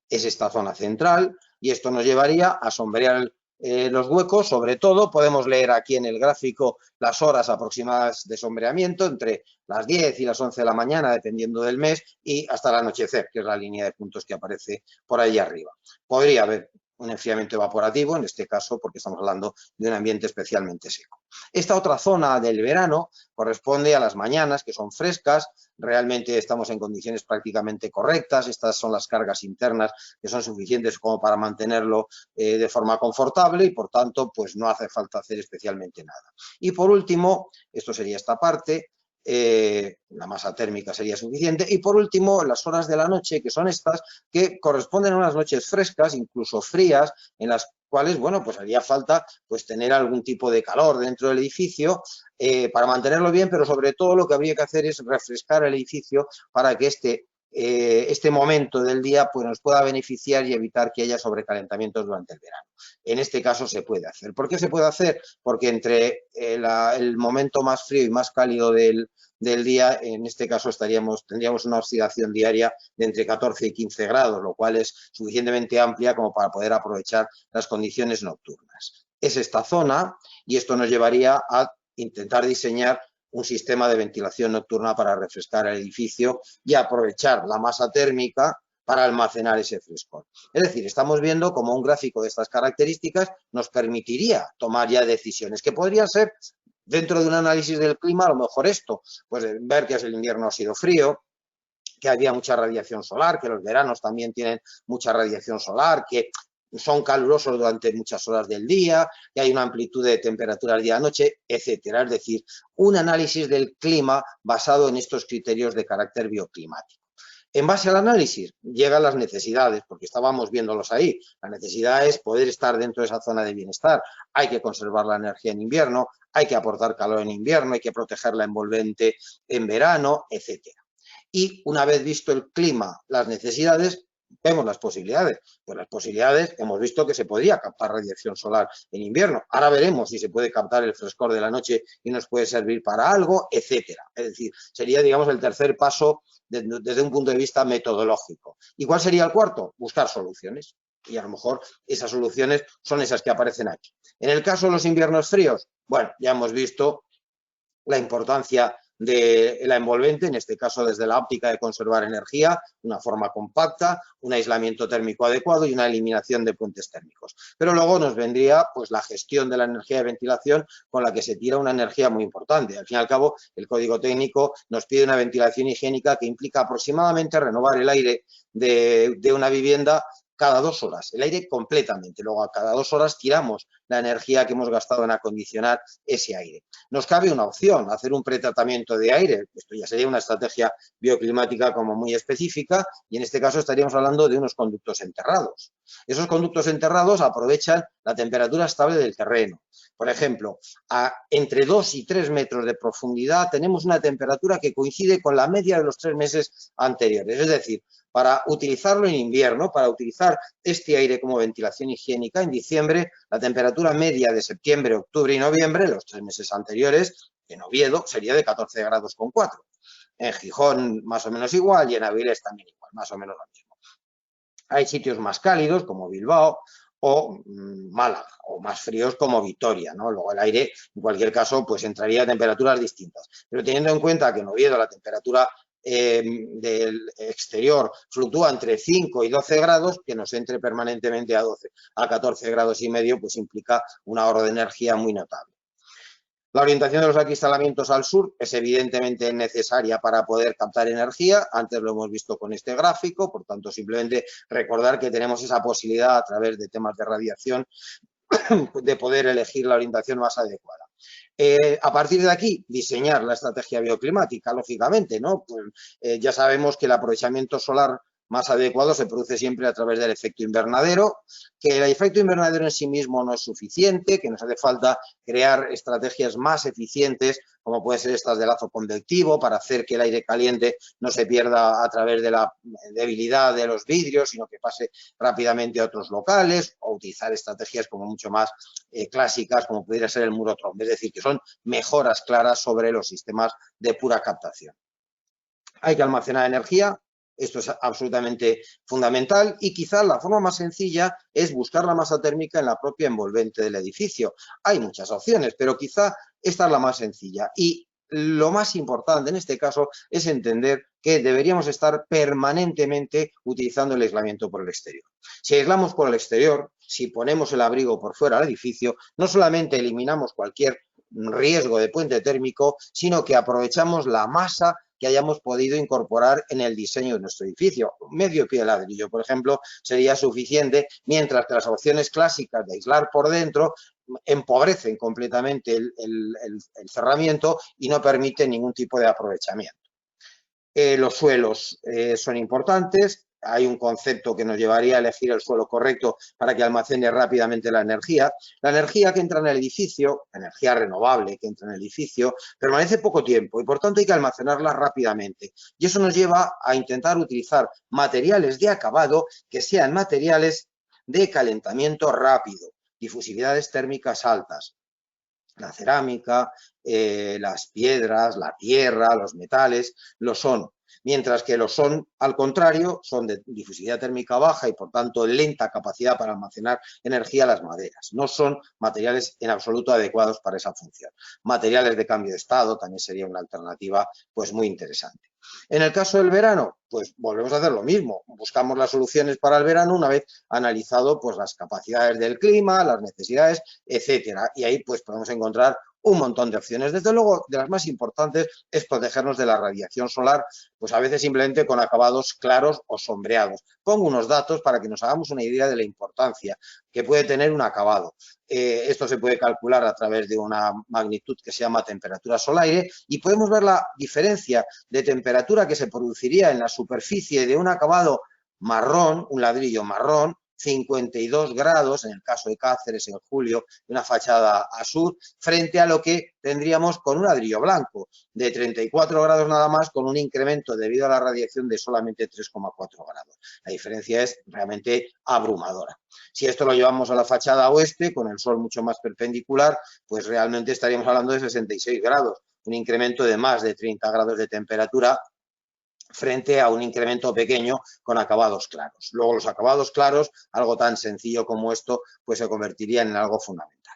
Es esta zona central y esto nos llevaría a sombrear los huecos. Sobre todo, podemos leer aquí en el gráfico las horas aproximadas de sombreamiento, entre las 10 y las 11 de la mañana, dependiendo del mes, y hasta el anochecer, que es la línea de puntos que aparece por ahí arriba. Podría haber un enfriamiento evaporativo, en este caso porque estamos hablando de un ambiente especialmente seco. Esta otra zona del verano corresponde a las mañanas, que son frescas, realmente estamos en condiciones prácticamente correctas, estas son las cargas internas que son suficientes como para mantenerlo de forma confortable y por tanto pues no hace falta hacer especialmente nada. Y por último, esto sería esta parte, la masa térmica sería suficiente y por último las horas de la noche, que son estas, que corresponden a unas noches frescas, incluso frías, en las cuales, bueno, pues haría falta pues tener algún tipo de calor dentro del edificio para mantenerlo bien, pero sobre todo lo que habría que hacer es refrescar el edificio para que este momento del día pues nos pueda beneficiar y evitar que haya sobrecalentamientos durante el verano. En este caso se puede hacer. ¿Por qué se puede hacer? Porque entre el momento más frío y más cálido del día, en este caso tendríamos una oxidación diaria de entre 14 y 15 grados, lo cual es suficientemente amplia como para poder aprovechar las condiciones nocturnas. Es esta zona y esto nos llevaría a intentar diseñar un sistema de ventilación nocturna para refrescar el edificio y aprovechar la masa térmica para almacenar ese frescor. Es decir, estamos viendo como un gráfico de estas características nos permitiría tomar ya decisiones que podrían ser, dentro de un análisis del clima, a lo mejor esto, pues ver que el invierno ha sido frío, que había mucha radiación solar, que los veranos también tienen mucha radiación solar, que son calurosos durante muchas horas del día, que hay una amplitud de temperaturas día-noche, etcétera. Es decir, un análisis del clima basado en estos criterios de carácter bioclimático. En base al análisis llegan las necesidades, porque estábamos viéndolos ahí. La necesidad es poder estar dentro de esa zona de bienestar. Hay que conservar la energía en invierno, hay que aportar calor en invierno, hay que proteger la envolvente en verano, etcétera. Y una vez visto el clima, las necesidades, vemos las posibilidades. Pues las posibilidades, hemos visto que se podría captar radiación solar en invierno. Ahora veremos si se puede captar el frescor de la noche y nos puede servir para algo, etcétera. Es decir, sería, digamos, el tercer paso desde un punto de vista metodológico. ¿Y cuál sería el cuarto? Buscar soluciones. Y a lo mejor esas soluciones son esas que aparecen aquí. En el caso de los inviernos fríos, bueno, ya hemos visto la importancia de la envolvente, en este caso desde la óptica de conservar energía, una forma compacta, un aislamiento térmico adecuado y una eliminación de puentes térmicos. Pero luego nos vendría pues la gestión de la energía de ventilación, con la que se tira una energía muy importante. Al fin y al cabo, el código técnico nos pide una ventilación higiénica que implica aproximadamente renovar el aire de una vivienda cada 2 horas, el aire completamente. Luego, a cada 2 horas tiramos la energía que hemos gastado en acondicionar ese aire. Nos cabe una opción, hacer un pretratamiento de aire. Esto ya sería una estrategia bioclimática como muy específica y en este caso estaríamos hablando de unos conductos enterrados. Esos conductos enterrados aprovechan la temperatura estable del terreno. Por ejemplo, entre 2 y 3 metros de profundidad tenemos una temperatura que coincide con la media de los 3 meses anteriores. Es decir, para utilizarlo en invierno, para utilizar este aire como ventilación higiénica, en diciembre la temperatura media de septiembre, octubre y noviembre, los 3 meses anteriores, en Oviedo sería de 14 grados con 4. En Gijón más o menos igual y en Avilés también igual, más o menos lo mismo. Hay sitios más cálidos como Bilbao o Málaga, o más fríos como Vitoria, ¿no? Luego el aire, en cualquier caso, pues entraría a temperaturas distintas. Pero teniendo en cuenta que en Oviedo la temperatura del exterior fluctúa entre 5 y 12 grados, que nos entre permanentemente a 12, a 14 grados y medio, pues implica un ahorro de energía muy notable. La orientación de los acristalamientos al sur es evidentemente necesaria para poder captar energía. Antes lo hemos visto con este gráfico, por tanto, simplemente recordar que tenemos esa posibilidad a través de temas de radiación de poder elegir la orientación más adecuada. A partir de aquí, diseñar la estrategia bioclimática, lógicamente, ¿no? Pues, ya sabemos que el aprovechamiento solar más adecuado se produce siempre a través del efecto invernadero, que el efecto invernadero en sí mismo no es suficiente, que nos hace falta crear estrategias más eficientes, como pueden ser estas de lazo convectivo, para hacer que el aire caliente no se pierda a través de la debilidad de los vidrios, sino que pase rápidamente a otros locales, o utilizar estrategias como mucho más clásicas, como pudiera ser el muro trombe, es decir, que son mejoras claras sobre los sistemas de pura captación. Hay que almacenar energía. Esto es absolutamente fundamental y quizás la forma más sencilla es buscar la masa térmica en la propia envolvente del edificio. Hay muchas opciones, pero quizá esta es la más sencilla. Y lo más importante en este caso es entender que deberíamos estar permanentemente utilizando el aislamiento por el exterior. Si aislamos por el exterior, si ponemos el abrigo por fuera del edificio, no solamente eliminamos cualquier riesgo de puente térmico, sino que aprovechamos la masa que hayamos podido incorporar en el diseño de nuestro edificio. Medio pie de ladrillo, por ejemplo, sería suficiente, mientras que las opciones clásicas de aislar por dentro empobrecen completamente el cerramiento y no permiten ningún tipo de aprovechamiento. Los suelos son importantes. Hay un concepto que nos llevaría a elegir el suelo correcto para que almacene rápidamente la energía. La energía que entra en el edificio, energía renovable que entra en el edificio, permanece poco tiempo y por tanto hay que almacenarla rápidamente. Y eso nos lleva a intentar utilizar materiales de acabado que sean materiales de calentamiento rápido, difusividades térmicas altas. La cerámica, las piedras, la tierra, los metales, lo son. Mientras que lo son, al contrario, son de difusividad térmica baja y, por tanto, lenta capacidad para almacenar energía las maderas. No son materiales en absoluto adecuados para esa función. Materiales de cambio de estado también sería una alternativa pues, muy interesante. En el caso del verano, pues volvemos a hacer lo mismo. Buscamos las soluciones para el verano una vez analizado pues, las capacidades del clima, las necesidades, etcétera. Y ahí pues podemos encontrar un montón de opciones. Desde luego, de las más importantes es protegernos de la radiación solar, pues a veces simplemente con acabados claros o sombreados. Pongo unos datos para que nos hagamos una idea de la importancia que puede tener un acabado. Esto se puede calcular a través de una magnitud que se llama temperatura sol-aire y podemos ver la diferencia de temperatura que se produciría en la superficie de un acabado marrón, un ladrillo marrón, 52 grados, en el caso de Cáceres, en julio, de una fachada a sur, frente a lo que tendríamos con un ladrillo blanco, de 34 grados nada más, con un incremento debido a la radiación de solamente 3,4 grados. La diferencia es realmente abrumadora. Si esto lo llevamos a la fachada oeste, con el sol mucho más perpendicular, pues realmente estaríamos hablando de 66 grados, un incremento de más de 30 grados de temperatura, frente a un incremento pequeño con acabados claros. Luego los acabados claros, algo tan sencillo como esto, pues se convertiría en algo fundamental.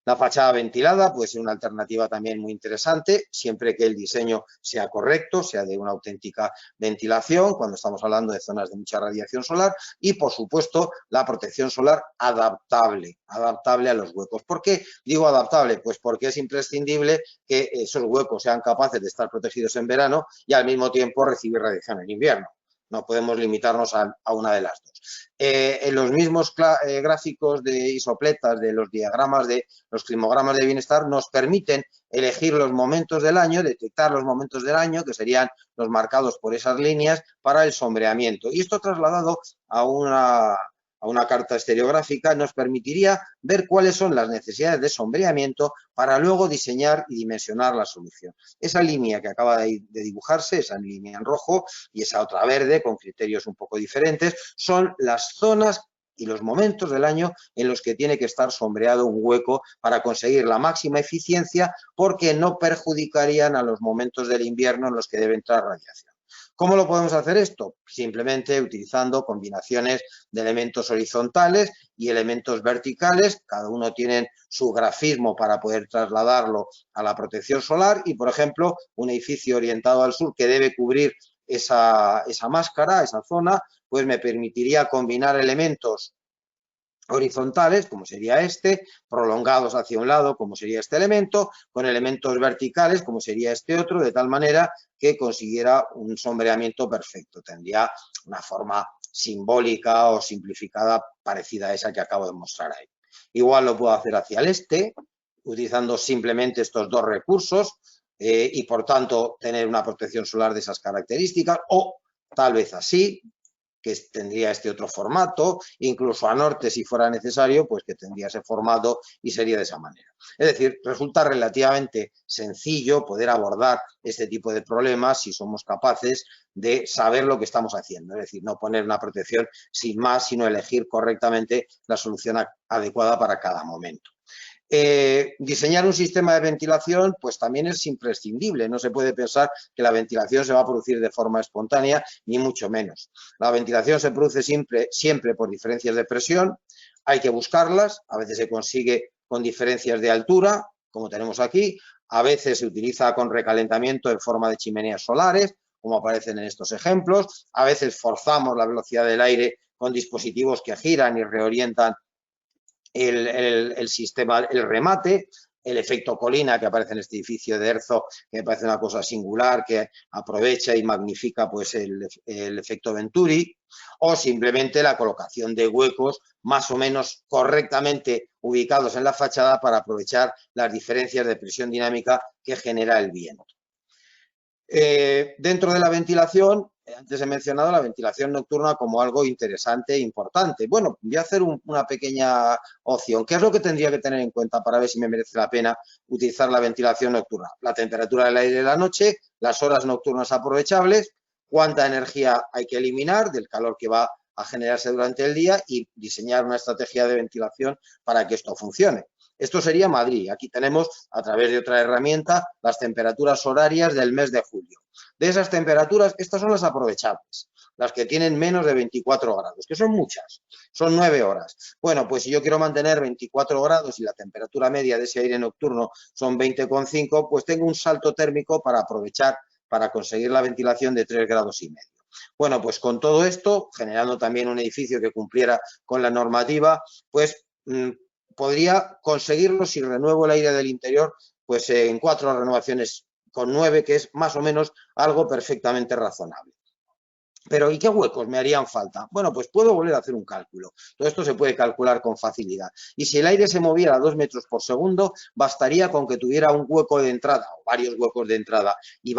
La fachada ventilada puede ser una alternativa también muy interesante, siempre que el diseño sea correcto, sea de una auténtica ventilación, cuando estamos hablando de zonas de mucha radiación solar, y, por supuesto, la protección solar adaptable a los huecos. ¿Por qué digo adaptable? Pues porque es imprescindible que esos huecos sean capaces de estar protegidos en verano y al mismo tiempo recibir radiación en invierno. No podemos limitarnos a una de las dos. En los mismos gráficos de isopletas, de los diagramas de los climogramas de bienestar, nos permiten elegir los momentos del año, detectar los momentos del año, que serían los marcados por esas líneas, para el sombreamiento. Y esto trasladado a una carta estereográfica nos permitiría ver cuáles son las necesidades de sombreamiento para luego diseñar y dimensionar la solución. Esa línea que acaba de dibujarse, esa línea en rojo y esa otra verde con criterios un poco diferentes, son las zonas y los momentos del año en los que tiene que estar sombreado un hueco para conseguir la máxima eficiencia, porque no perjudicarían a los momentos del invierno en los que debe entrar radiación. ¿Cómo lo podemos hacer esto? Simplemente utilizando combinaciones de elementos horizontales y elementos verticales. Cada uno tiene su grafismo para poder trasladarlo a la protección solar y, por ejemplo, un edificio orientado al sur que debe cubrir esa máscara, esa zona, pues me permitiría combinar elementos horizontales, como sería este, prolongados hacia un lado, como sería este elemento, con elementos verticales, como sería este otro, de tal manera que consiguiera un sombreamiento perfecto. Tendría una forma simbólica o simplificada parecida a esa que acabo de mostrar ahí. Igual lo puedo hacer hacia el este, utilizando simplemente estos dos recursos y, por tanto, tener una protección solar de esas características, o tal vez así, que tendría este otro formato, incluso a norte, si fuera necesario, pues que tendría ese formato y sería de esa manera. Es decir, resulta relativamente sencillo poder abordar este tipo de problemas si somos capaces de saber lo que estamos haciendo, es decir, no poner una protección sin más, sino elegir correctamente la solución adecuada para cada momento. Diseñar un sistema de ventilación pues también es imprescindible. No se puede pensar que la ventilación se va a producir de forma espontánea, ni mucho menos. La ventilación se produce siempre por diferencias de presión. Hay que buscarlas. A veces se consigue con diferencias de altura, como tenemos aquí. A veces se utiliza con recalentamiento en forma de chimeneas solares, como aparecen en estos ejemplos. A veces forzamos la velocidad del aire con dispositivos que giran y reorientan el sistema, el remate, el efecto colina que aparece en este edificio de Erzo, que me parece una cosa singular, que aprovecha y magnifica pues el efecto Venturi, o simplemente la colocación de huecos más o menos correctamente ubicados en la fachada para aprovechar las diferencias de presión dinámica que genera el viento. Dentro de la ventilación, antes he mencionado la ventilación nocturna como algo interesante e importante. Bueno, voy a hacer una pequeña opción. ¿Qué es lo que tendría que tener en cuenta para ver si me merece la pena utilizar la ventilación nocturna? La temperatura del aire de la noche, las horas nocturnas aprovechables, cuánta energía hay que eliminar del calor que va a generarse durante el día y diseñar una estrategia de ventilación para que esto funcione. Esto sería Madrid. Aquí tenemos, a través de otra herramienta, las temperaturas horarias del mes de julio. De esas temperaturas, estas son las aprovechables, las que tienen menos de 24 grados, que son muchas, son 9 horas. Bueno, pues si yo quiero mantener 24 grados y la temperatura media de ese aire nocturno son 20,5, pues tengo un salto térmico para aprovechar, para conseguir la ventilación de 3,5 grados. Bueno, pues con todo esto, generando también un edificio que cumpliera con la normativa, pues podría conseguirlo si renuevo el aire del interior pues en 4 renovaciones con 9, que es más o menos algo perfectamente razonable. Pero ¿y qué huecos me harían falta? Bueno, pues puedo volver a hacer un cálculo. Todo esto se puede calcular con facilidad. Y si el aire se moviera a 2 metros por segundo, bastaría con que tuviera un hueco de entrada o varios huecos de entrada y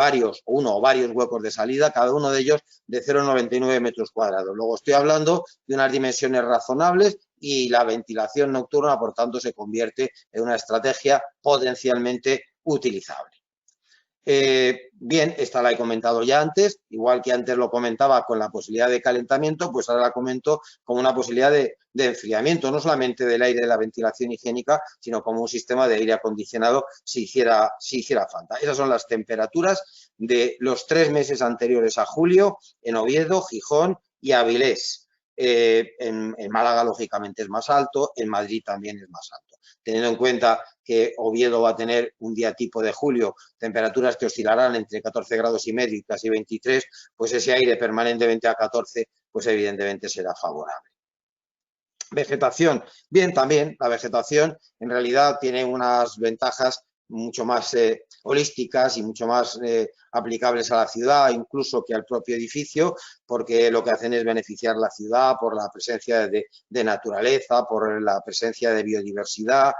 uno o varios huecos de salida, cada uno de ellos de 0,99 metros cuadrados. Luego estoy hablando de unas dimensiones razonables y la ventilación nocturna, por tanto, se convierte en una estrategia potencialmente utilizable. Bien, esta la he comentado ya antes, igual que antes lo comentaba con la posibilidad de calentamiento, pues ahora la comento como una posibilidad de enfriamiento, no solamente del aire de la ventilación higiénica, sino como un sistema de aire acondicionado si hiciera falta. Esas son las temperaturas de los 3 meses anteriores a julio en Oviedo, Gijón y Avilés. En Málaga, lógicamente, es más alto, en Madrid también es más alto. teniendo en cuenta que Oviedo va a tener un día tipo de julio, temperaturas que oscilarán entre 14 grados y medio y casi 23, pues ese aire permanentemente a 14, pues evidentemente será favorable. Vegetación. Bien, también la vegetación en realidad tiene unas ventajas mucho más holísticas y mucho más aplicables a la ciudad, incluso que al propio edificio, porque lo que hacen es beneficiar la ciudad por la presencia de naturaleza, por la presencia de biodiversidad,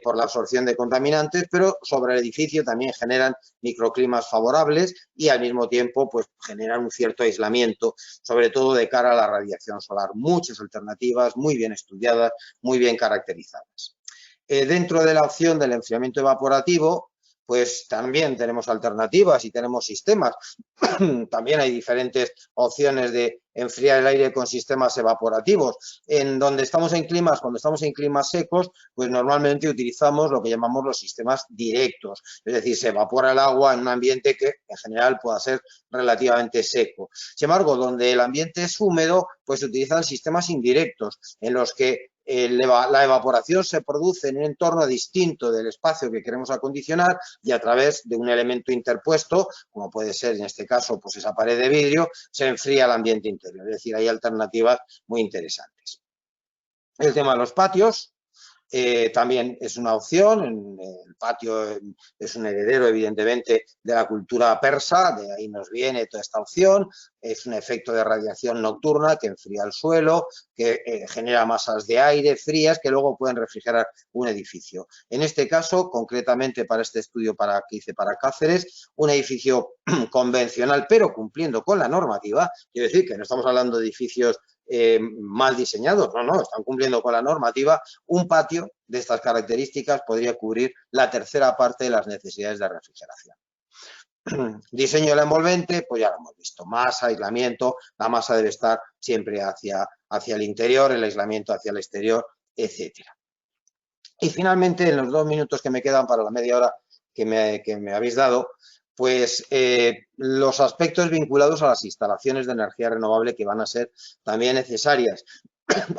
por la absorción de contaminantes, pero sobre el edificio también generan microclimas favorables y al mismo tiempo pues generan un cierto aislamiento, sobre todo de cara a la radiación solar. Muchas alternativas muy bien estudiadas, muy bien caracterizadas. Dentro de la opción del enfriamiento evaporativo, pues también tenemos alternativas y tenemos sistemas. También hay diferentes opciones de enfriar el aire con sistemas evaporativos. Cuando estamos en climas secos, pues normalmente utilizamos lo que llamamos los sistemas directos. Es decir, se evapora el agua en un ambiente que en general pueda ser relativamente seco. Sin embargo, donde el ambiente es húmedo, pues se utilizan sistemas indirectos, en los que la evaporación se produce en un entorno distinto del espacio que queremos acondicionar y a través de un elemento interpuesto, como puede ser en este caso pues esa pared de vidrio, se enfría el ambiente interior. Es decir, hay alternativas muy interesantes. El tema de los patios. También es una opción, el patio es un heredero evidentemente de la cultura persa, de ahí nos viene toda esta opción, es un efecto de radiación nocturna que enfría el suelo, que genera masas de aire frías que luego pueden refrigerar un edificio. En este caso, concretamente para este estudio que hice para Cáceres, un edificio convencional pero cumpliendo con la normativa, quiero decir que no estamos hablando de edificios mal diseñados, no, están cumpliendo con la normativa. Un patio de estas características podría cubrir la tercera parte de las necesidades de refrigeración. Diseño de la envolvente, pues ya lo hemos visto, masa, aislamiento, la masa debe estar siempre hacia el interior, el aislamiento hacia el exterior, etcétera. Y finalmente, en los 2 minutos que me quedan para la media hora que me habéis dado, pues los aspectos vinculados a las instalaciones de energía renovable que van a ser también necesarias.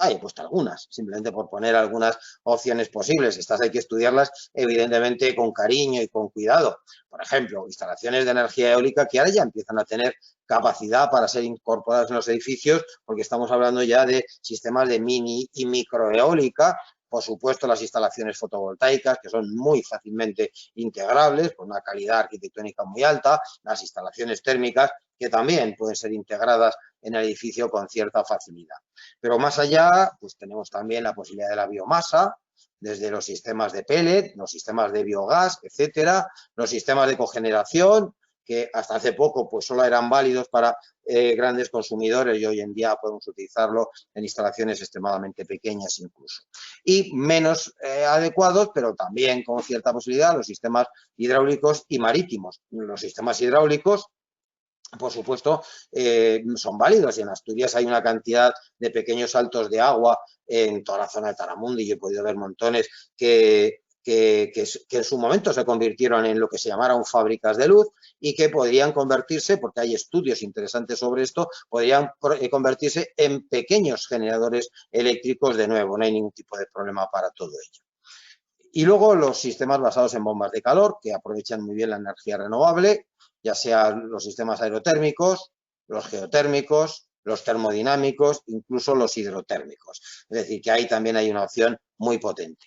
He puesto algunas, simplemente por poner algunas opciones posibles. Estas hay que estudiarlas evidentemente con cariño y con cuidado. Por ejemplo, instalaciones de energía eólica que ahora ya empiezan a tener capacidad para ser incorporadas en los edificios, porque estamos hablando ya de sistemas de mini y microeólica. Por supuesto, las instalaciones fotovoltaicas, que son muy fácilmente integrables, con una calidad arquitectónica muy alta, las instalaciones térmicas, que también pueden ser integradas en el edificio con cierta facilidad. Pero más allá, pues tenemos también la posibilidad de la biomasa, desde los sistemas de pellet, los sistemas de biogás, etcétera, los sistemas de cogeneración, que hasta hace poco pues solo eran válidos para grandes consumidores y hoy en día podemos utilizarlo en instalaciones extremadamente pequeñas incluso. Y menos adecuados, pero también con cierta posibilidad, los sistemas hidráulicos y marítimos. Los sistemas hidráulicos, por supuesto, son válidos y en Asturias hay una cantidad de pequeños saltos de agua en toda la zona de Taramundi. Yo he podido ver montones que en su momento se convirtieron en lo que se llamaron fábricas de luz y que podrían convertirse, porque hay estudios interesantes sobre esto, podrían convertirse en pequeños generadores eléctricos de nuevo. No hay ningún tipo de problema para todo ello. Y luego los sistemas basados en bombas de calor, que aprovechan muy bien la energía renovable, ya sean los sistemas aerotérmicos, los geotérmicos, los termodinámicos, incluso los hidrotérmicos. Es decir, que ahí también hay una opción muy potente.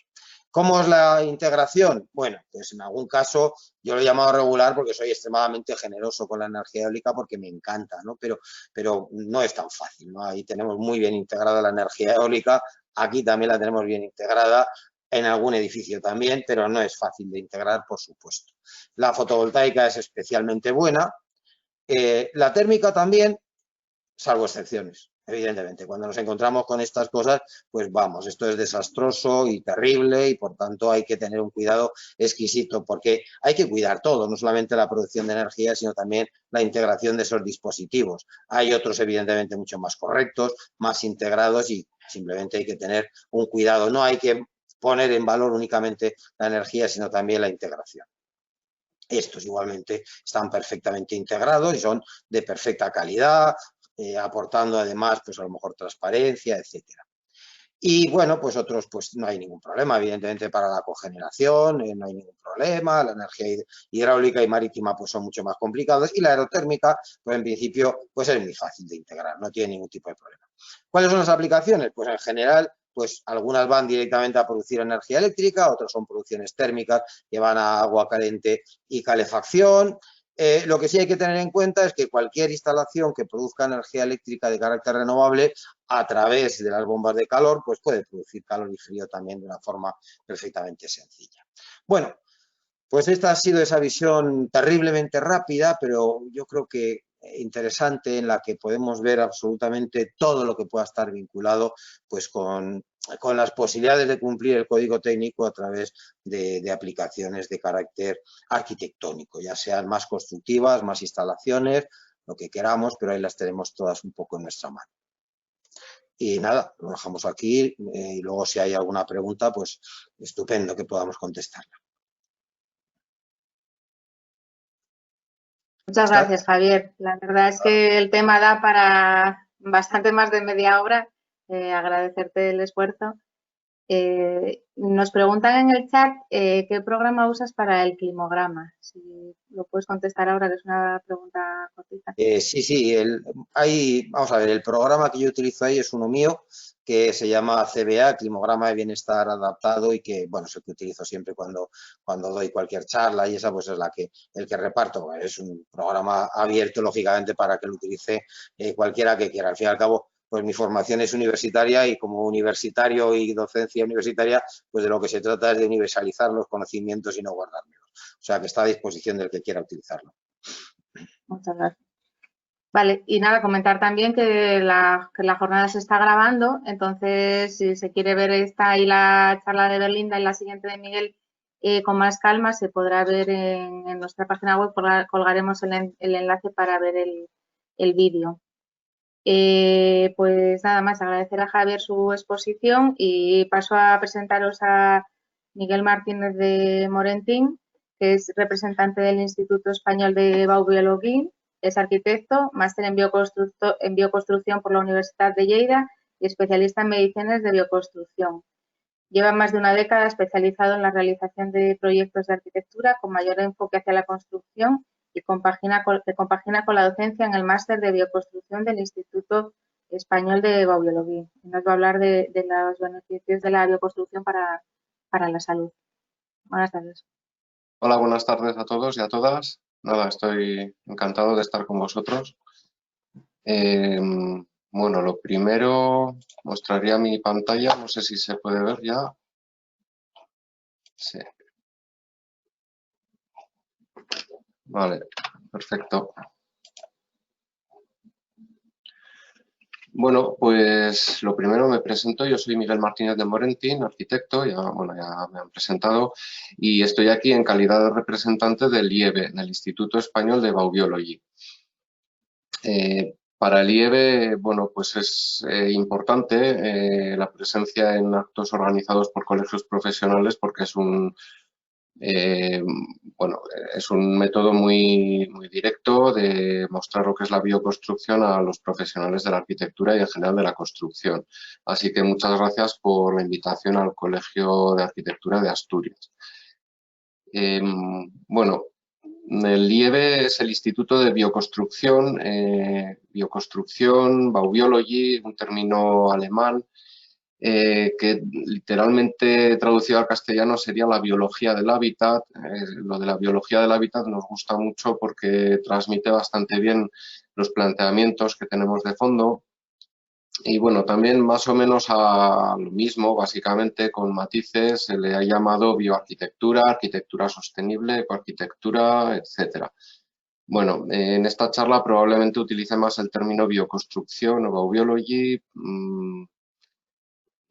¿Cómo es la integración? Bueno, pues en algún caso yo lo he llamado regular porque soy extremadamente generoso con la energía eólica porque me encanta, ¿no? Pero no es tan fácil, ¿no? Ahí tenemos muy bien integrada la energía eólica, aquí también la tenemos bien integrada, en algún edificio también, pero no es fácil de integrar, por supuesto. La fotovoltaica es especialmente buena, la térmica también, salvo excepciones. Evidentemente, cuando nos encontramos con estas cosas, pues vamos, esto es desastroso y terrible y por tanto hay que tener un cuidado exquisito porque hay que cuidar todo, no solamente la producción de energía, sino también la integración de esos dispositivos. Hay otros evidentemente mucho más correctos, más integrados y simplemente hay que tener un cuidado. No hay que poner en valor únicamente la energía, sino también la integración. Estos igualmente están perfectamente integrados y son de perfecta calidad, aportando además, pues a lo mejor transparencia, etcétera. Y bueno, pues otros pues no hay ningún problema, evidentemente para la cogeneración no hay ningún problema, la energía hidráulica y marítima pues son mucho más complicadas y la aerotérmica pues en principio pues es muy fácil de integrar, no tiene ningún tipo de problema. ¿Cuáles son las aplicaciones? Pues en general pues algunas van directamente a producir energía eléctrica, otras son producciones térmicas que van a agua caliente y calefacción. Lo que sí hay que tener en cuenta es que cualquier instalación que produzca energía eléctrica de carácter renovable a través de las bombas de calor, pues puede producir calor y frío también de una forma perfectamente sencilla. Bueno, pues esta ha sido esa visión terriblemente rápida, pero yo creo que interesante, en la que podemos ver absolutamente todo lo que pueda estar vinculado pues con las posibilidades de cumplir el código técnico a través de aplicaciones de carácter arquitectónico, ya sean más constructivas, más instalaciones, lo que queramos, pero ahí las tenemos todas un poco en nuestra mano. Y nada, lo dejamos aquí y luego si hay alguna pregunta, pues estupendo que podamos contestarla. Muchas gracias, Javier. La verdad es que el tema da para bastante más de media hora. Agradecerte el esfuerzo. Nos preguntan en el chat qué programa usas para el climograma. Si lo puedes contestar ahora, que es una pregunta cortita. Sí, vamos a ver, el programa que yo utilizo ahí es uno mío, que se llama CBA, Climograma de Bienestar Adaptado, y que, bueno, es el que utilizo siempre cuando doy cualquier charla, y esa pues es el que reparto. Es un programa abierto, lógicamente, para que lo utilice cualquiera que quiera. Al fin y al cabo, pues mi formación es universitaria y como universitario y docencia universitaria, pues de lo que se trata es de universalizar los conocimientos y no guardármelos. O sea, que está a disposición del que quiera utilizarlo. Muchas gracias. Vale, y nada, comentar también que la jornada se está grabando, entonces si se quiere ver esta y la charla de Berlinda y la siguiente de Miguel con más calma, se podrá ver en nuestra página web, colgaremos el enlace para ver el vídeo. Pues nada más, agradecer a Javier su exposición y paso a presentaros a Miguel Martínez de Morentín, que es representante del Instituto Español de Baubiología. Es arquitecto, máster en bioconstrucción por la Universidad de Lleida y especialista en mediciones de bioconstrucción. Lleva más de una década especializado en la realización de proyectos de arquitectura con mayor enfoque hacia la construcción y compagina con la docencia en el máster de bioconstrucción del Instituto Español de Baubiología. Nos va a hablar de los beneficios de la bioconstrucción para la salud. Buenas tardes. Hola, buenas tardes a todos y a todas. Nada, estoy encantado de estar con vosotros. Bueno, lo primero, mostraría mi pantalla, no sé si se puede ver ya. Sí. Vale, perfecto. Bueno, pues lo primero me presento, yo soy Miguel Martínez de Morentín, arquitecto, ya me han presentado, y estoy aquí en calidad de representante del IEB, del Instituto Español de Baubiología. Para el IEB, bueno, pues es importante la presencia en actos organizados por colegios profesionales porque es un método muy directo de mostrar lo que es la bioconstrucción a los profesionales de la arquitectura y en general de la construcción. Así que muchas gracias por la invitación al Colegio de Arquitectura de Asturias. Bueno, el IEB es el Instituto de Bioconstrucción, Baubiology, un término alemán que literalmente traducido al castellano sería la biología del hábitat. Lo de la biología del hábitat nos gusta mucho porque transmite bastante bien los planteamientos que tenemos de fondo. Y bueno, también más o menos a lo mismo, básicamente con matices, se le ha llamado bioarquitectura, arquitectura sostenible, ecoarquitectura, etcétera. Bueno, en esta charla probablemente utilice más el término bioconstrucción o baubiology.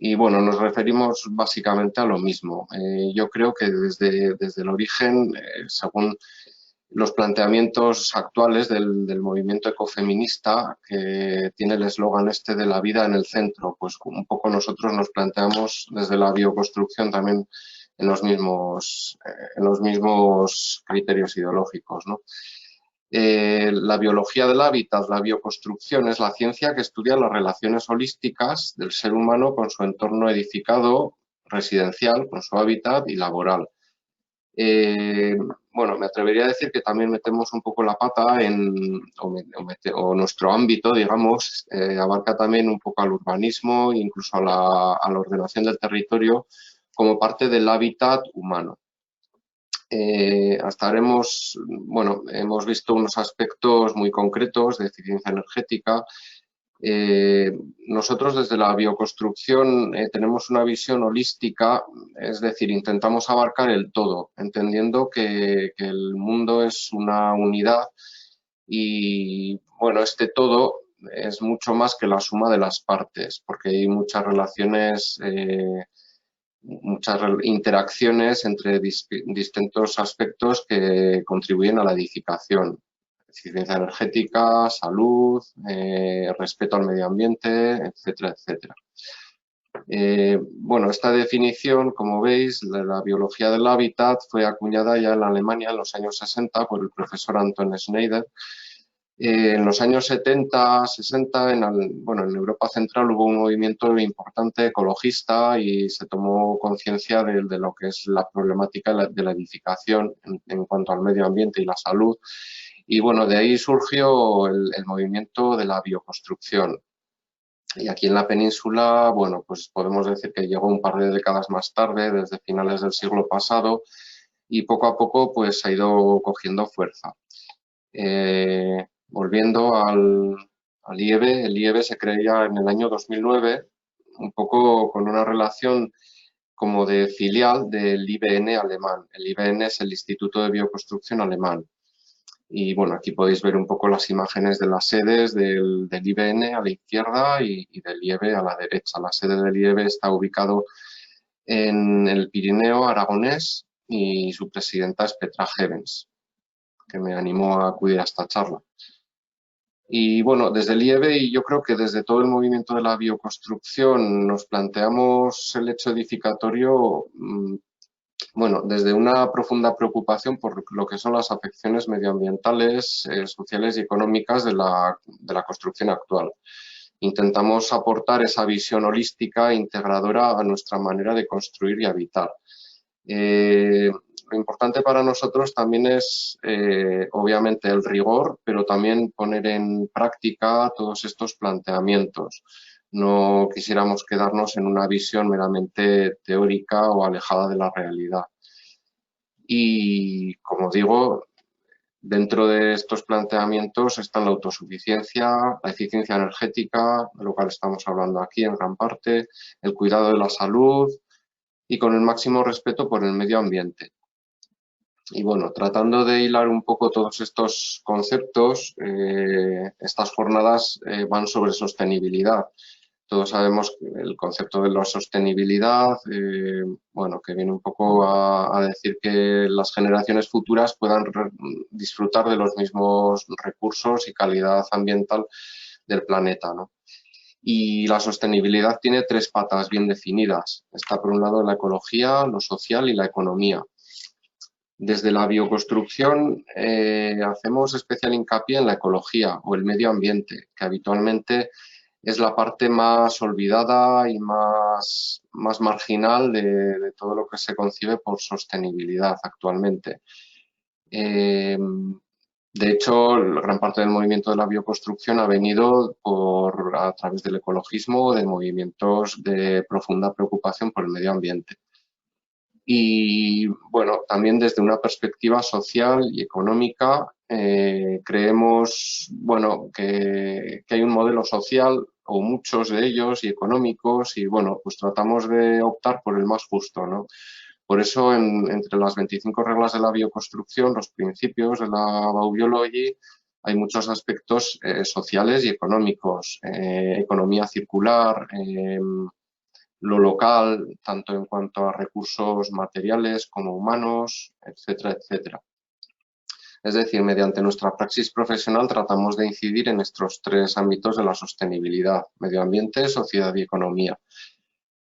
Y bueno, nos referimos básicamente a lo mismo. Yo creo que desde el origen, según los planteamientos actuales del movimiento ecofeminista, que tiene el eslogan este de la vida en el centro, pues un poco nosotros nos planteamos desde la bioconstrucción también en los mismos criterios ideológicos, ¿no? La biología del hábitat, la bioconstrucción, es la ciencia que estudia las relaciones holísticas del ser humano con su entorno edificado, residencial, con su hábitat y laboral. Bueno, me atrevería a decir que también metemos un poco la pata o nuestro ámbito, digamos, abarca también un poco al urbanismo e incluso a la ordenación del territorio como parte del hábitat humano. Hasta ahora hemos visto unos aspectos muy concretos de eficiencia energética. Nosotros desde la bioconstrucción tenemos una visión holística, es decir, intentamos abarcar el todo, entendiendo que el mundo es una unidad y, bueno, este todo es mucho más que la suma de las partes, porque hay muchas relaciones, muchas interacciones entre distintos aspectos que contribuyen a la edificación. Eficiencia energética, salud, respeto al medio ambiente, etcétera, etcétera. Bueno, esta definición, como veis, de la biología del hábitat fue acuñada ya en Alemania en los años 60 por el profesor Anton Schneider. En los años 70, 60, en Europa Central hubo un movimiento importante ecologista y se tomó conciencia de lo que es la problemática de la edificación en cuanto al medio ambiente y la salud. Y bueno, de ahí surgió el movimiento de la bioconstrucción. Y aquí en la península, bueno, pues podemos decir que llegó un par de décadas más tarde, desde finales del siglo pasado, y poco a poco pues ha ido cogiendo fuerza. Volviendo al IEB, el IEB se creía en el año 2009, un poco con una relación como de filial del IBN alemán. El IBN es el Instituto de Bioconstrucción alemán. Y bueno, aquí podéis ver un poco las imágenes de las sedes del IBN a la izquierda y del IEB a la derecha. La sede del IEB está ubicado en el Pirineo aragonés y su presidenta es Petra Hevens, que me animó a acudir a esta charla. Y bueno, desde el IEB y yo creo que desde todo el movimiento de la bioconstrucción nos planteamos el hecho edificatorio, bueno, desde una profunda preocupación por lo que son las afecciones medioambientales, sociales y económicas de la construcción actual. Intentamos aportar esa visión holística e integradora a nuestra manera de construir y habitar. Lo importante para nosotros también es, obviamente, el rigor, pero también poner en práctica todos estos planteamientos. No quisiéramos quedarnos en una visión meramente teórica o alejada de la realidad. Y, como digo, dentro de estos planteamientos están la autosuficiencia, la eficiencia energética, de lo cual estamos hablando aquí en gran parte, el cuidado de la salud y con el máximo respeto por el medio ambiente. Y bueno, tratando de hilar un poco todos estos conceptos, estas jornadas van sobre sostenibilidad. Todos sabemos el concepto de la sostenibilidad, bueno, que viene un poco a decir que las generaciones futuras puedan disfrutar de los mismos recursos y calidad ambiental del planeta, ¿no? Y la sostenibilidad tiene tres patas bien definidas. Está por un lado la ecología, lo social y la economía. Desde la bioconstrucción hacemos especial hincapié en la ecología o el medio ambiente, que habitualmente es la parte más olvidada y más marginal de todo lo que se concibe por sostenibilidad actualmente. De hecho, gran parte del movimiento de la bioconstrucción ha venido a través del ecologismo o de movimientos de profunda preocupación por el medio ambiente. Y bueno, también desde una perspectiva social y económica creemos, bueno, que hay un modelo social o muchos de ellos y económicos y bueno, pues tratamos de optar por el más justo, ¿no? Por eso entre las 25 reglas de la bioconstrucción, los principios de la Baubiology, hay muchos aspectos sociales y económicos, economía circular, lo local, tanto en cuanto a recursos materiales como humanos, etcétera, etcétera. Es decir, mediante nuestra praxis profesional tratamos de incidir en estos tres ámbitos de la sostenibilidad: medio ambiente, sociedad y economía.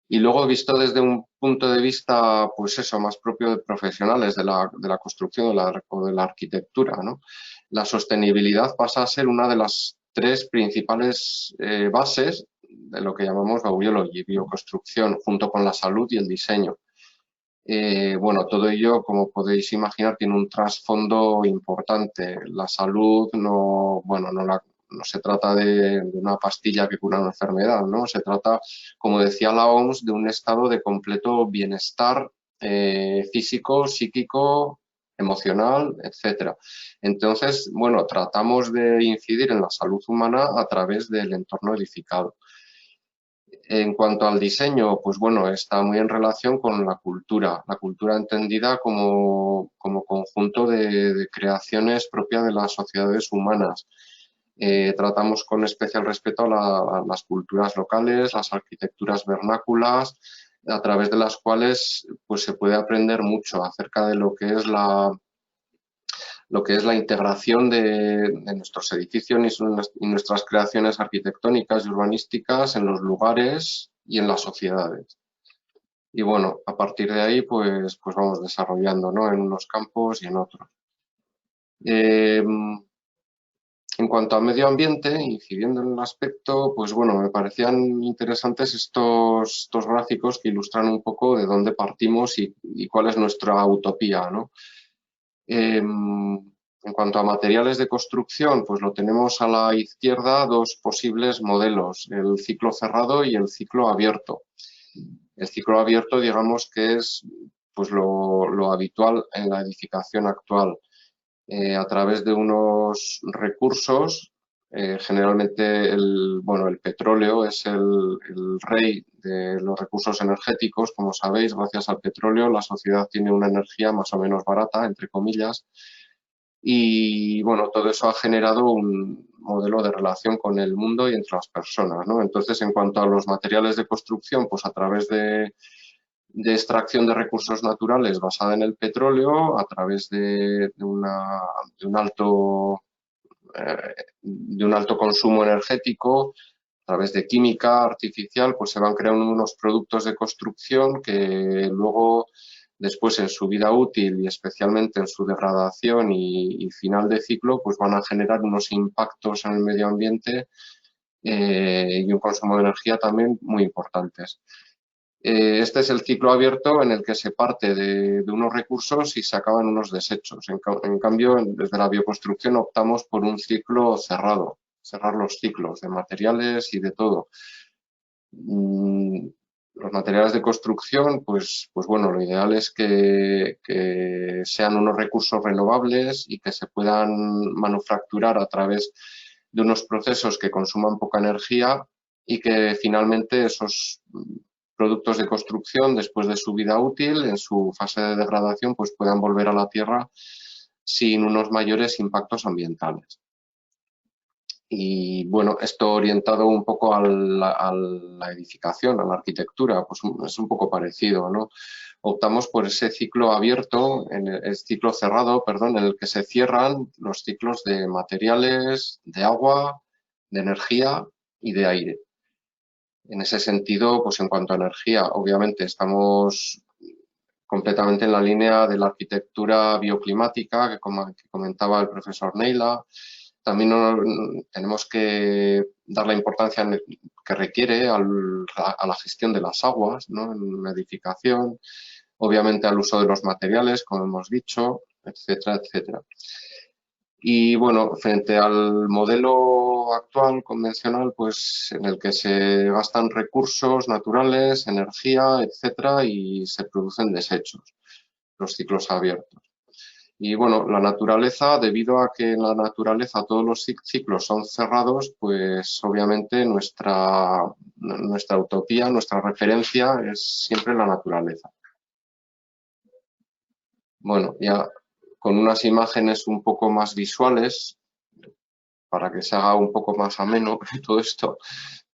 Y luego, visto desde un punto de vista, pues eso, más propio de profesionales de la construcción o de la arquitectura, ¿no? la sostenibilidad pasa a ser una de las 3 principales bases de lo que llamamos biobiology, bioconstrucción, junto con la salud y el diseño. Bueno, todo ello, como podéis imaginar, tiene un trasfondo importante. La salud no se trata de una pastilla que cura una enfermedad, ¿no? Se trata, como decía la OMS, de un estado de completo bienestar físico, psíquico, emocional, etcétera. Entonces, bueno, tratamos de incidir en la salud humana a través del entorno edificado. En cuanto al diseño, pues bueno, está muy en relación con la cultura entendida como conjunto de creaciones propias de las sociedades humanas. Tratamos con especial respeto a las culturas locales, las arquitecturas vernáculas, a través de las cuales pues, se puede aprender mucho acerca de lo que es la integración de nuestros edificios y nuestras creaciones arquitectónicas y urbanísticas en los lugares y en las sociedades. Y bueno, a partir de ahí pues vamos desarrollando, ¿no? En unos campos y en otros. En cuanto a medio ambiente, incidiendo en el aspecto, pues bueno, me parecían interesantes estos gráficos que ilustran un poco de dónde partimos y cuál es nuestra utopía, ¿no? En cuanto a materiales de construcción, pues lo tenemos a la izquierda 2 posibles modelos, el ciclo cerrado y el ciclo abierto. El ciclo abierto, digamos que es pues lo habitual en la edificación actual. A través de unos recursos, generalmente el petróleo es el rey de los recursos energéticos. Como sabéis, gracias al petróleo la sociedad tiene una energía más o menos barata, entre comillas, y bueno, todo eso ha generado un modelo de relación con el mundo y entre las personas, ¿no? Entonces, en cuanto a los materiales de construcción, pues a través de extracción de recursos naturales basada en el petróleo, a través de un alto consumo energético, a través de química artificial, pues se van creando unos productos de construcción que luego, después en su vida útil y especialmente en su degradación y final de ciclo, pues van a generar unos impactos en el medio ambiente y un consumo de energía también muy importantes. Este es el ciclo abierto en el que se parte de unos recursos y se acaban unos desechos. En cambio, desde la bioconstrucción optamos por un ciclo cerrado, cerrar los ciclos de materiales y de todo. Los materiales de construcción, pues bueno, lo ideal es que sean unos recursos renovables y que se puedan manufacturar a través de unos procesos que consuman poca energía y que finalmente esos productos de construcción, después de su vida útil, en su fase de degradación, pues puedan volver a la tierra sin unos mayores impactos ambientales. Y bueno, esto orientado un poco a la edificación, a la arquitectura, pues es un poco parecido, ¿no? Optamos por ese ciclo abierto, el ciclo cerrado, perdón, en el que se cierran los ciclos de materiales, de agua, de energía y de aire. En ese sentido, pues en cuanto a energía, obviamente estamos completamente en la línea de la arquitectura bioclimática que comentaba el profesor Neila. También tenemos que dar la importancia que requiere a la gestión de las aguas, ¿no? En la edificación, obviamente al uso de los materiales, como hemos dicho, etcétera, etcétera. Y bueno, frente al modelo actual, convencional, pues en el que se gastan recursos naturales, energía, etcétera, y se producen desechos, los ciclos abiertos. Y bueno, la naturaleza, debido a que en la naturaleza todos los ciclos son cerrados, pues obviamente nuestra utopía, nuestra referencia es siempre la naturaleza. Bueno, ya con unas imágenes un poco más visuales, para que se haga un poco más ameno todo esto,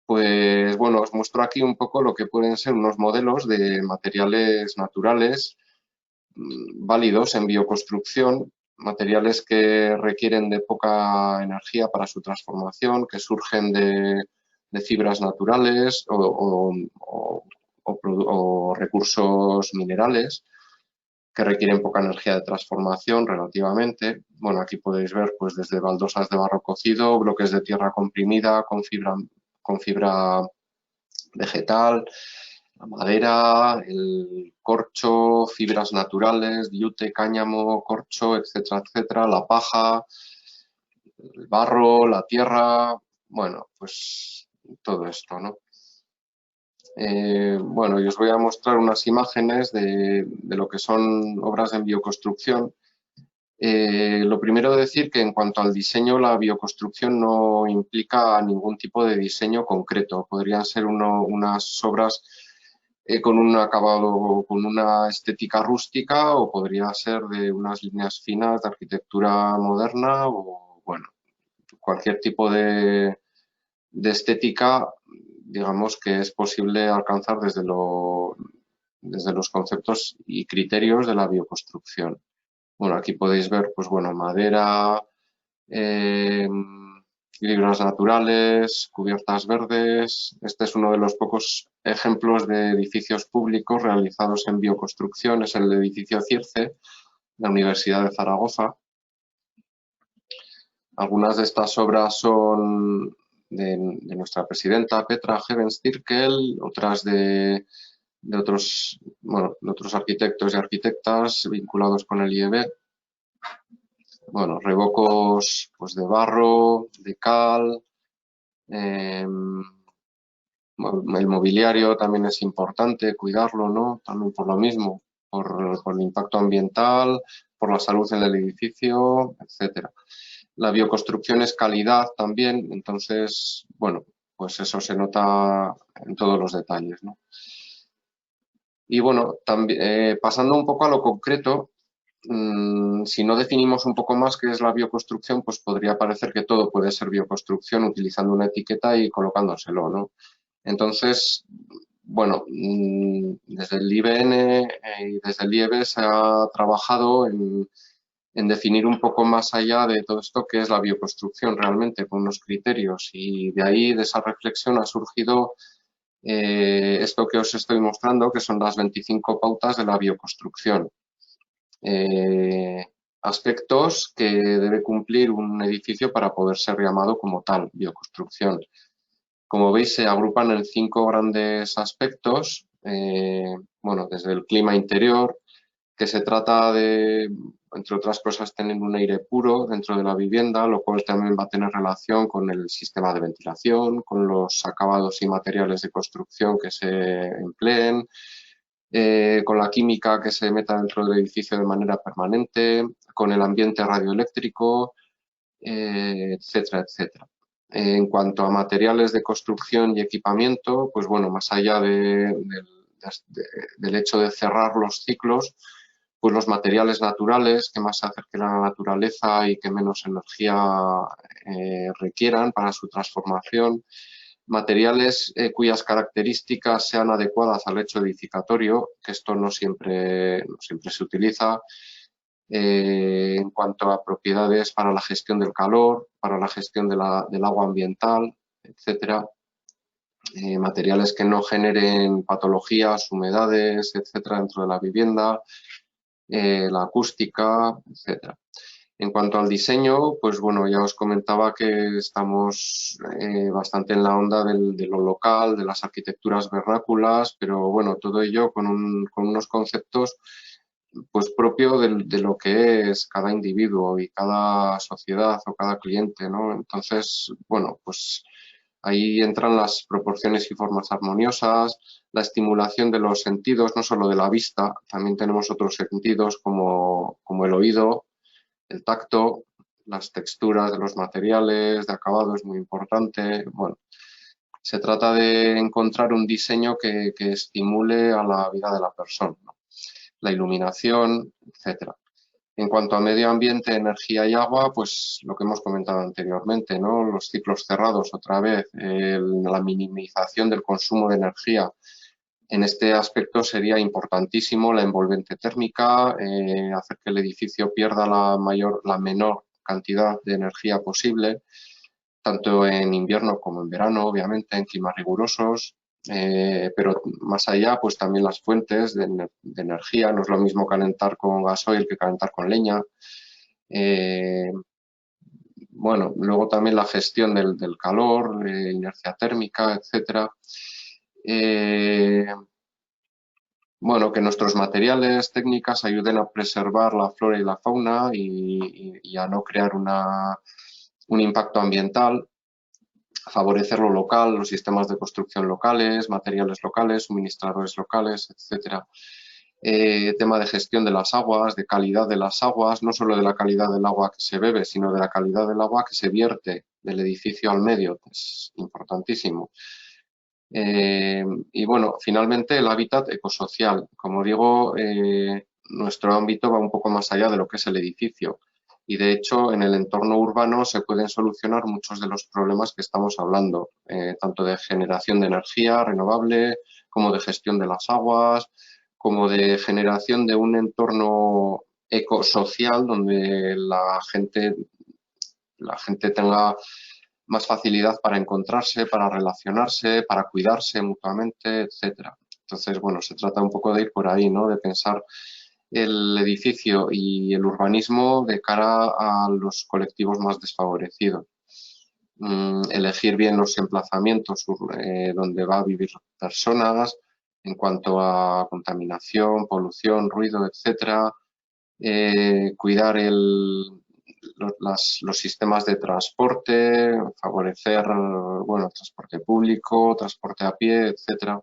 pues bueno, os muestro aquí un poco lo que pueden ser unos modelos de materiales naturales válidos en bioconstrucción, materiales que requieren de poca energía para su transformación, que surgen de fibras naturales o recursos minerales. que requieren poca energía de transformación relativamente. Bueno, aquí podéis ver pues desde baldosas de barro cocido, bloques de tierra comprimida con fibra vegetal, la madera, el corcho, fibras naturales, yute, cáñamo, corcho, etcétera, etcétera, la paja, el barro, la tierra, bueno, pues todo esto, ¿no? Bueno, y os voy a mostrar unas imágenes de lo que son obras en bioconstrucción. Lo primero decir que en cuanto al diseño, la bioconstrucción no implica ningún tipo de diseño concreto. Podrían ser unas obras con un acabado, con una estética rústica, o podría ser de unas líneas finas de arquitectura moderna, o bueno, cualquier tipo de estética, digamos, que es posible alcanzar desde los conceptos y criterios de la bioconstrucción. Bueno, aquí podéis ver, pues bueno, madera, fibras naturales, cubiertas verdes. Este es uno de los pocos ejemplos de edificios públicos realizados en bioconstrucción, es el edificio Circe, la Universidad de Zaragoza. Algunas de estas obras son de nuestra presidenta Petra Hevenstierkel, otras de otros arquitectos y arquitectas vinculados con el IEB. Bueno, revocos pues, de barro, de cal, el mobiliario también es importante cuidarlo, ¿no? También por lo mismo, por el impacto ambiental, por la salud en el edificio, etcétera. La bioconstrucción es calidad también, entonces, bueno, pues eso se nota en todos los detalles, ¿no? Y bueno, también, pasando un poco a lo concreto, si no definimos un poco más qué es la bioconstrucción, pues podría parecer que todo puede ser bioconstrucción utilizando una etiqueta y colocándoselo, ¿no? Entonces, bueno, desde el IBN y desde el IEB se ha trabajado en definir un poco más allá de todo esto qué es la bioconstrucción realmente, con unos criterios, y de ahí, de esa reflexión, ha surgido esto que os estoy mostrando, que son las 25 pautas de la bioconstrucción. Aspectos que debe cumplir un edificio para poder ser llamado como tal, bioconstrucción. Como veis, se agrupan en 5 grandes aspectos, bueno, desde el clima interior, que se trata de, entre otras cosas, tener un aire puro dentro de la vivienda, lo cual también va a tener relación con el sistema de ventilación, con los acabados y materiales de construcción que se empleen, con la química que se meta dentro del edificio de manera permanente, con el ambiente radioeléctrico, etcétera, etcétera. En cuanto a materiales de construcción y equipamiento, pues bueno, más allá del hecho de cerrar los ciclos, pues los materiales naturales que más se acerquen a la naturaleza y que menos energía requieran para su transformación, materiales cuyas características sean adecuadas al hecho edificatorio, que esto no siempre se utiliza, en cuanto a propiedades para la gestión del calor, para la gestión del agua ambiental, etcétera. Materiales que no generen patologías, humedades, etcétera, dentro de la vivienda, la acústica, etcétera. En cuanto al diseño, pues bueno, ya os comentaba que estamos bastante en la onda de lo local, de las arquitecturas vernáculas, pero bueno, todo ello con unos conceptos pues propio de lo que es cada individuo y cada sociedad o cada cliente, ¿no? Entonces, bueno, pues ahí entran las proporciones y formas armoniosas, la estimulación de los sentidos, no solo de la vista, también tenemos otros sentidos como el oído, el tacto, las texturas de los materiales, de acabado es muy importante. Bueno, se trata de encontrar un diseño que estimule a la vida de la persona, ¿no? La iluminación, etcétera. En cuanto a medio ambiente, energía y agua, pues lo que hemos comentado anteriormente, ¿no? Los ciclos cerrados, otra vez, la minimización del consumo de energía. En este aspecto sería importantísimo la envolvente térmica, hacer que el edificio pierda la menor cantidad de energía posible, tanto en invierno como en verano, obviamente, en climas rigurosos. Pero más allá, pues también las fuentes de energía. No es lo mismo calentar con gasoil que calentar con leña. Bueno, luego también la gestión del calor, inercia térmica, etcétera. Bueno, que nuestros materiales, técnicas ayuden a preservar la flora y la fauna y a no crear un impacto ambiental, favorecer lo local, los sistemas de construcción locales, materiales locales, suministradores locales, etcétera. Tema de gestión de las aguas, de calidad de las aguas, no solo de la calidad del agua que se bebe, sino de la calidad del agua que se vierte del edificio al medio, es importantísimo. Y bueno, finalmente el hábitat ecosocial. Como digo, nuestro ámbito va un poco más allá de lo que es el edificio y de hecho en el entorno urbano se pueden solucionar muchos de los problemas que estamos hablando, tanto de generación de energía renovable como de gestión de las aguas, como de generación de un entorno ecosocial donde la gente tenga más facilidad para encontrarse, para relacionarse, para cuidarse mutuamente, etcétera. Entonces, bueno, se trata un poco de ir por ahí, ¿no? De pensar el edificio y el urbanismo de cara a los colectivos más desfavorecidos. Elegir bien los emplazamientos donde va a vivir personas en cuanto a contaminación, polución, ruido, etcétera. Cuidar los sistemas de transporte, favorecer, bueno, transporte público, transporte a pie, etcétera.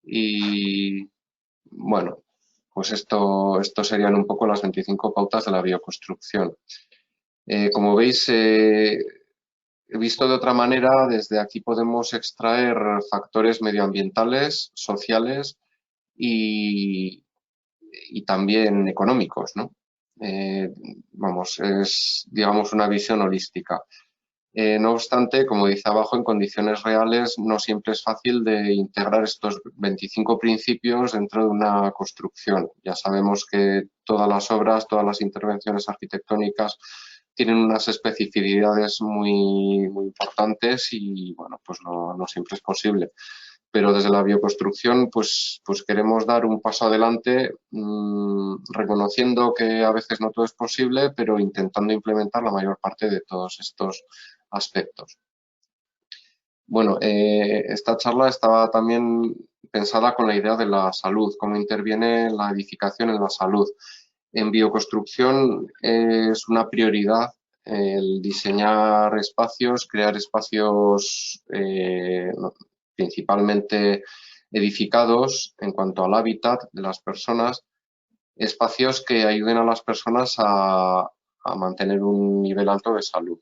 Y bueno, pues esto serían un poco las 25 pautas de la bioconstrucción. Como veis, visto de otra manera, desde aquí podemos extraer factores medioambientales, sociales y también económicos, ¿no? Vamos, es, digamos, una visión holística. No obstante, como dice abajo, en condiciones reales no siempre es fácil de integrar estos 25 principios dentro de una construcción. Ya sabemos que todas las obras, todas las intervenciones arquitectónicas tienen unas especificidades muy importantes y, bueno, pues no siempre es posible. Pero desde la bioconstrucción pues queremos dar un paso adelante reconociendo que a veces no todo es posible, pero intentando implementar la mayor parte de todos estos aspectos. Bueno, esta charla estaba también pensada con la idea de la salud, cómo interviene la edificación en la salud. En bioconstrucción es una prioridad el diseñar espacios, crear espacios principalmente edificados en cuanto al hábitat de las personas, espacios que ayuden a las personas a mantener un nivel alto de salud.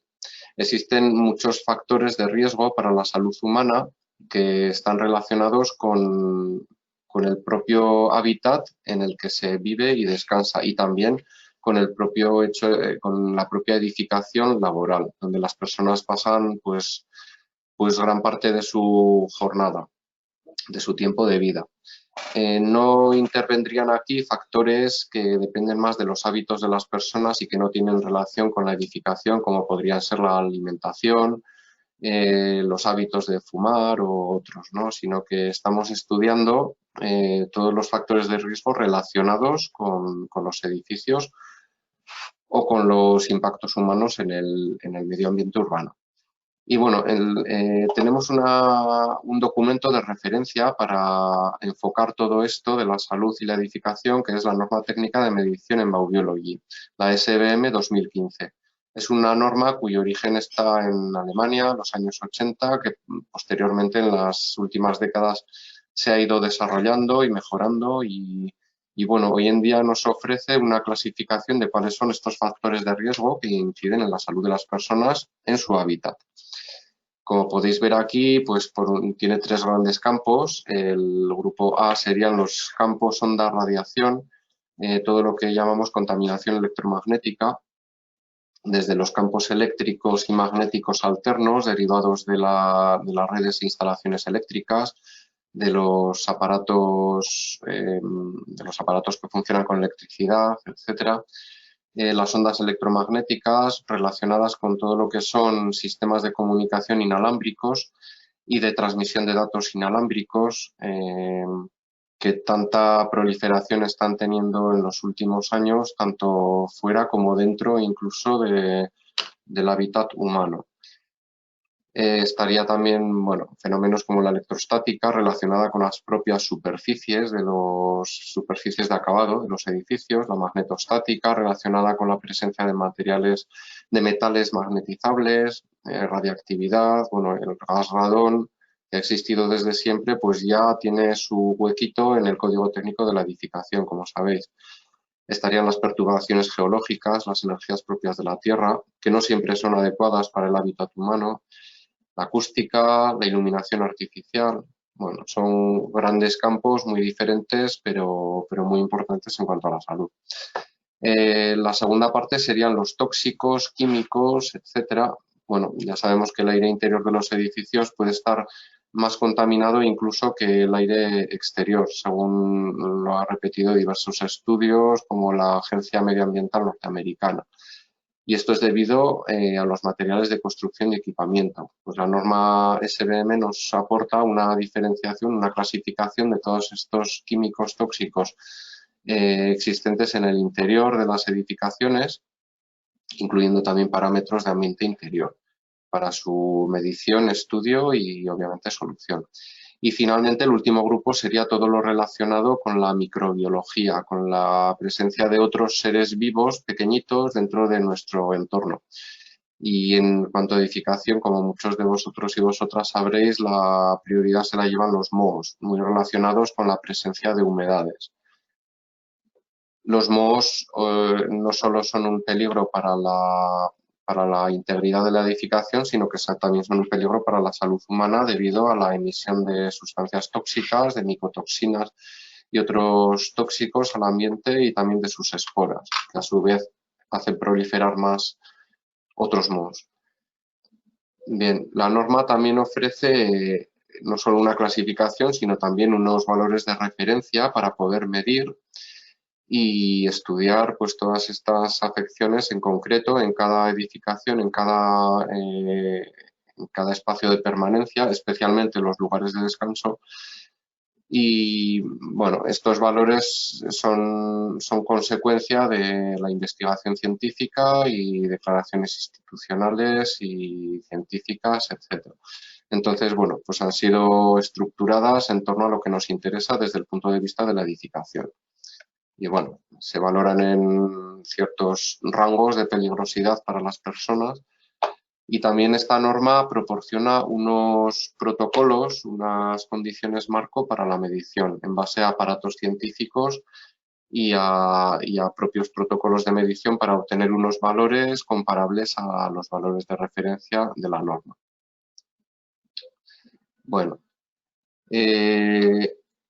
Existen muchos factores de riesgo para la salud humana que están relacionados con el propio hábitat en el que se vive y descansa y también con el propio hecho, con la propia edificación laboral, donde las personas pasan pues gran parte de su jornada, de su tiempo de vida. No intervendrían aquí factores que dependen más de los hábitos de las personas y que no tienen relación con la edificación, como podrían ser la alimentación, los hábitos de fumar o otros, ¿no? Sino que estamos estudiando todos los factores de riesgo relacionados con los edificios o con los impactos humanos en el medio ambiente urbano. Y bueno, tenemos un documento de referencia para enfocar todo esto de la salud y la edificación, que es la norma técnica de medición en Baubiology, la SBM 2015. Es una norma cuyo origen está en Alemania, en los años 80, que posteriormente en las últimas décadas se ha ido desarrollando y mejorando y bueno, hoy en día nos ofrece una clasificación de cuáles son estos factores de riesgo que inciden en la salud de las personas en su hábitat. Como podéis ver aquí, pues tiene tres grandes campos. El grupo A serían los campos onda radiación, todo lo que llamamos contaminación electromagnética, desde los campos eléctricos y magnéticos alternos derivados de las redes e instalaciones eléctricas, de los aparatos que funcionan con electricidad, etcétera. Las ondas electromagnéticas relacionadas con todo lo que son sistemas de comunicación inalámbricos y de transmisión de datos inalámbricos que tanta proliferación están teniendo en los últimos años, tanto fuera como dentro incluso del hábitat humano. Estaría también, bueno, fenómenos como la electrostática relacionada con las propias superficies superficies de acabado de los edificios, la magnetostática relacionada con la presencia de materiales, de metales magnetizables, radiactividad, bueno, el gas radón, que ha existido desde siempre, pues ya tiene su huequito en el código técnico de la edificación, como sabéis. Estarían las perturbaciones geológicas, las energías propias de la Tierra, que no siempre son adecuadas para el hábitat humano, la acústica, la iluminación artificial. Bueno, son grandes campos muy diferentes, pero muy importantes en cuanto a la salud. La segunda parte serían los tóxicos, químicos, etcétera. Bueno, ya sabemos que el aire interior de los edificios puede estar más contaminado incluso que el aire exterior, según lo ha repetido diversos estudios como la Agencia Medioambiental Norteamericana. Y esto es debido a los materiales de construcción y equipamiento. Pues la norma SBM nos aporta una diferenciación, una clasificación de todos estos químicos tóxicos existentes en el interior de las edificaciones, incluyendo también parámetros de ambiente interior para su medición, estudio y obviamente solución. Y finalmente el último grupo sería todo lo relacionado con la microbiología, con la presencia de otros seres vivos pequeñitos dentro de nuestro entorno. Y en cuanto a edificación, como muchos de vosotros y vosotras sabréis, la prioridad se la llevan los mohos, muy relacionados con la presencia de humedades. Los mohos no solo son un peligro para la integridad de la edificación, sino que también son un peligro para la salud humana debido a la emisión de sustancias tóxicas, de micotoxinas y otros tóxicos al ambiente y también de sus esporas, que a su vez hacen proliferar más otros mohos. Bien, la norma también ofrece no solo una clasificación, sino también unos valores de referencia para poder medir y estudiar pues todas estas afecciones en concreto en cada edificación, en cada espacio de permanencia, especialmente en los lugares de descanso. Y bueno, estos valores son consecuencia de la investigación científica y declaraciones institucionales y científicas, etc. Entonces, bueno, pues han sido estructuradas en torno a lo que nos interesa desde el punto de vista de la edificación. Y bueno, se valoran en ciertos rangos de peligrosidad para las personas y también esta norma proporciona unos protocolos, unas condiciones marco para la medición en base a aparatos científicos y a propios protocolos de medición para obtener unos valores comparables a los valores de referencia de la norma. Bueno,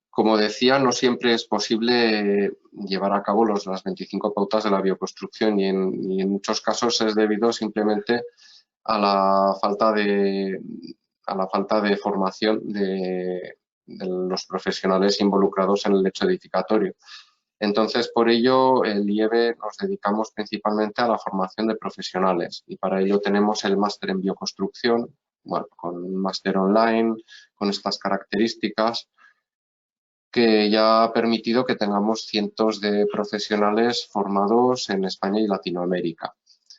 como decía, no siempre es posible llevar a cabo las 25 pautas de la bioconstrucción y en muchos casos es debido simplemente a la falta de formación de los profesionales involucrados en el hecho edificatorio. Entonces, por ello, el IEB nos dedicamos principalmente a la formación de profesionales y para ello tenemos el máster en bioconstrucción, bueno, con un máster online, con estas características, que ya ha permitido que tengamos cientos de profesionales formados en España y Latinoamérica.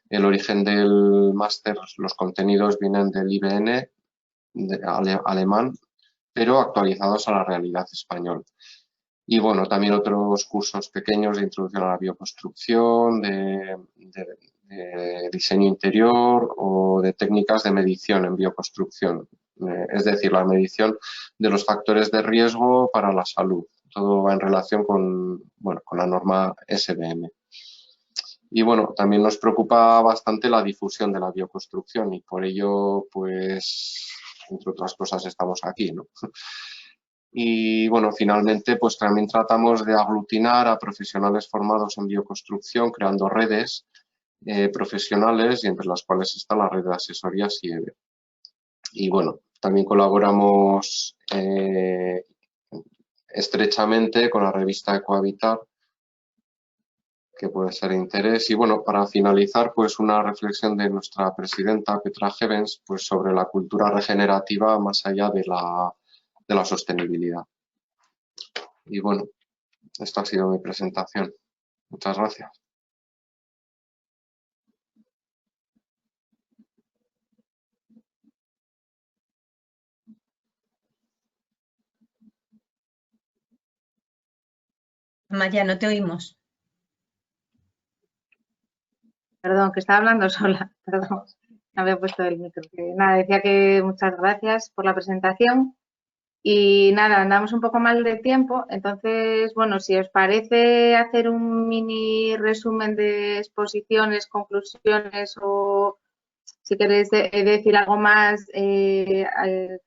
El origen del máster, los contenidos vienen del IBN alemán, pero actualizados a la realidad española. Y bueno, también otros cursos pequeños de introducción a la bioconstrucción, de diseño interior o de técnicas de medición en bioconstrucción. Es decir, la medición de los factores de riesgo para la salud. Todo va en relación con la norma SBM. Y bueno, también nos preocupa bastante la difusión de la bioconstrucción y por ello, pues, entre otras cosas, estamos aquí, ¿no? Y bueno, finalmente, pues también tratamos de aglutinar a profesionales formados en bioconstrucción, creando redes profesionales y entre las cuales está la red de asesorías IEB. Y bueno, también colaboramos estrechamente con la revista Ecohabitat que puede ser de interés. Y bueno, para finalizar, pues una reflexión de nuestra presidenta Petra Gevens, pues sobre la cultura regenerativa más allá de la sostenibilidad. Y bueno, esta ha sido mi presentación. Muchas gracias. Amaya, no te oímos. Perdón, que estaba hablando sola, perdón, no había puesto el micro. Nada, decía que muchas gracias por la presentación y nada, andamos un poco mal de tiempo, entonces, bueno, si os parece hacer un mini resumen de exposiciones, conclusiones o si queréis decir algo más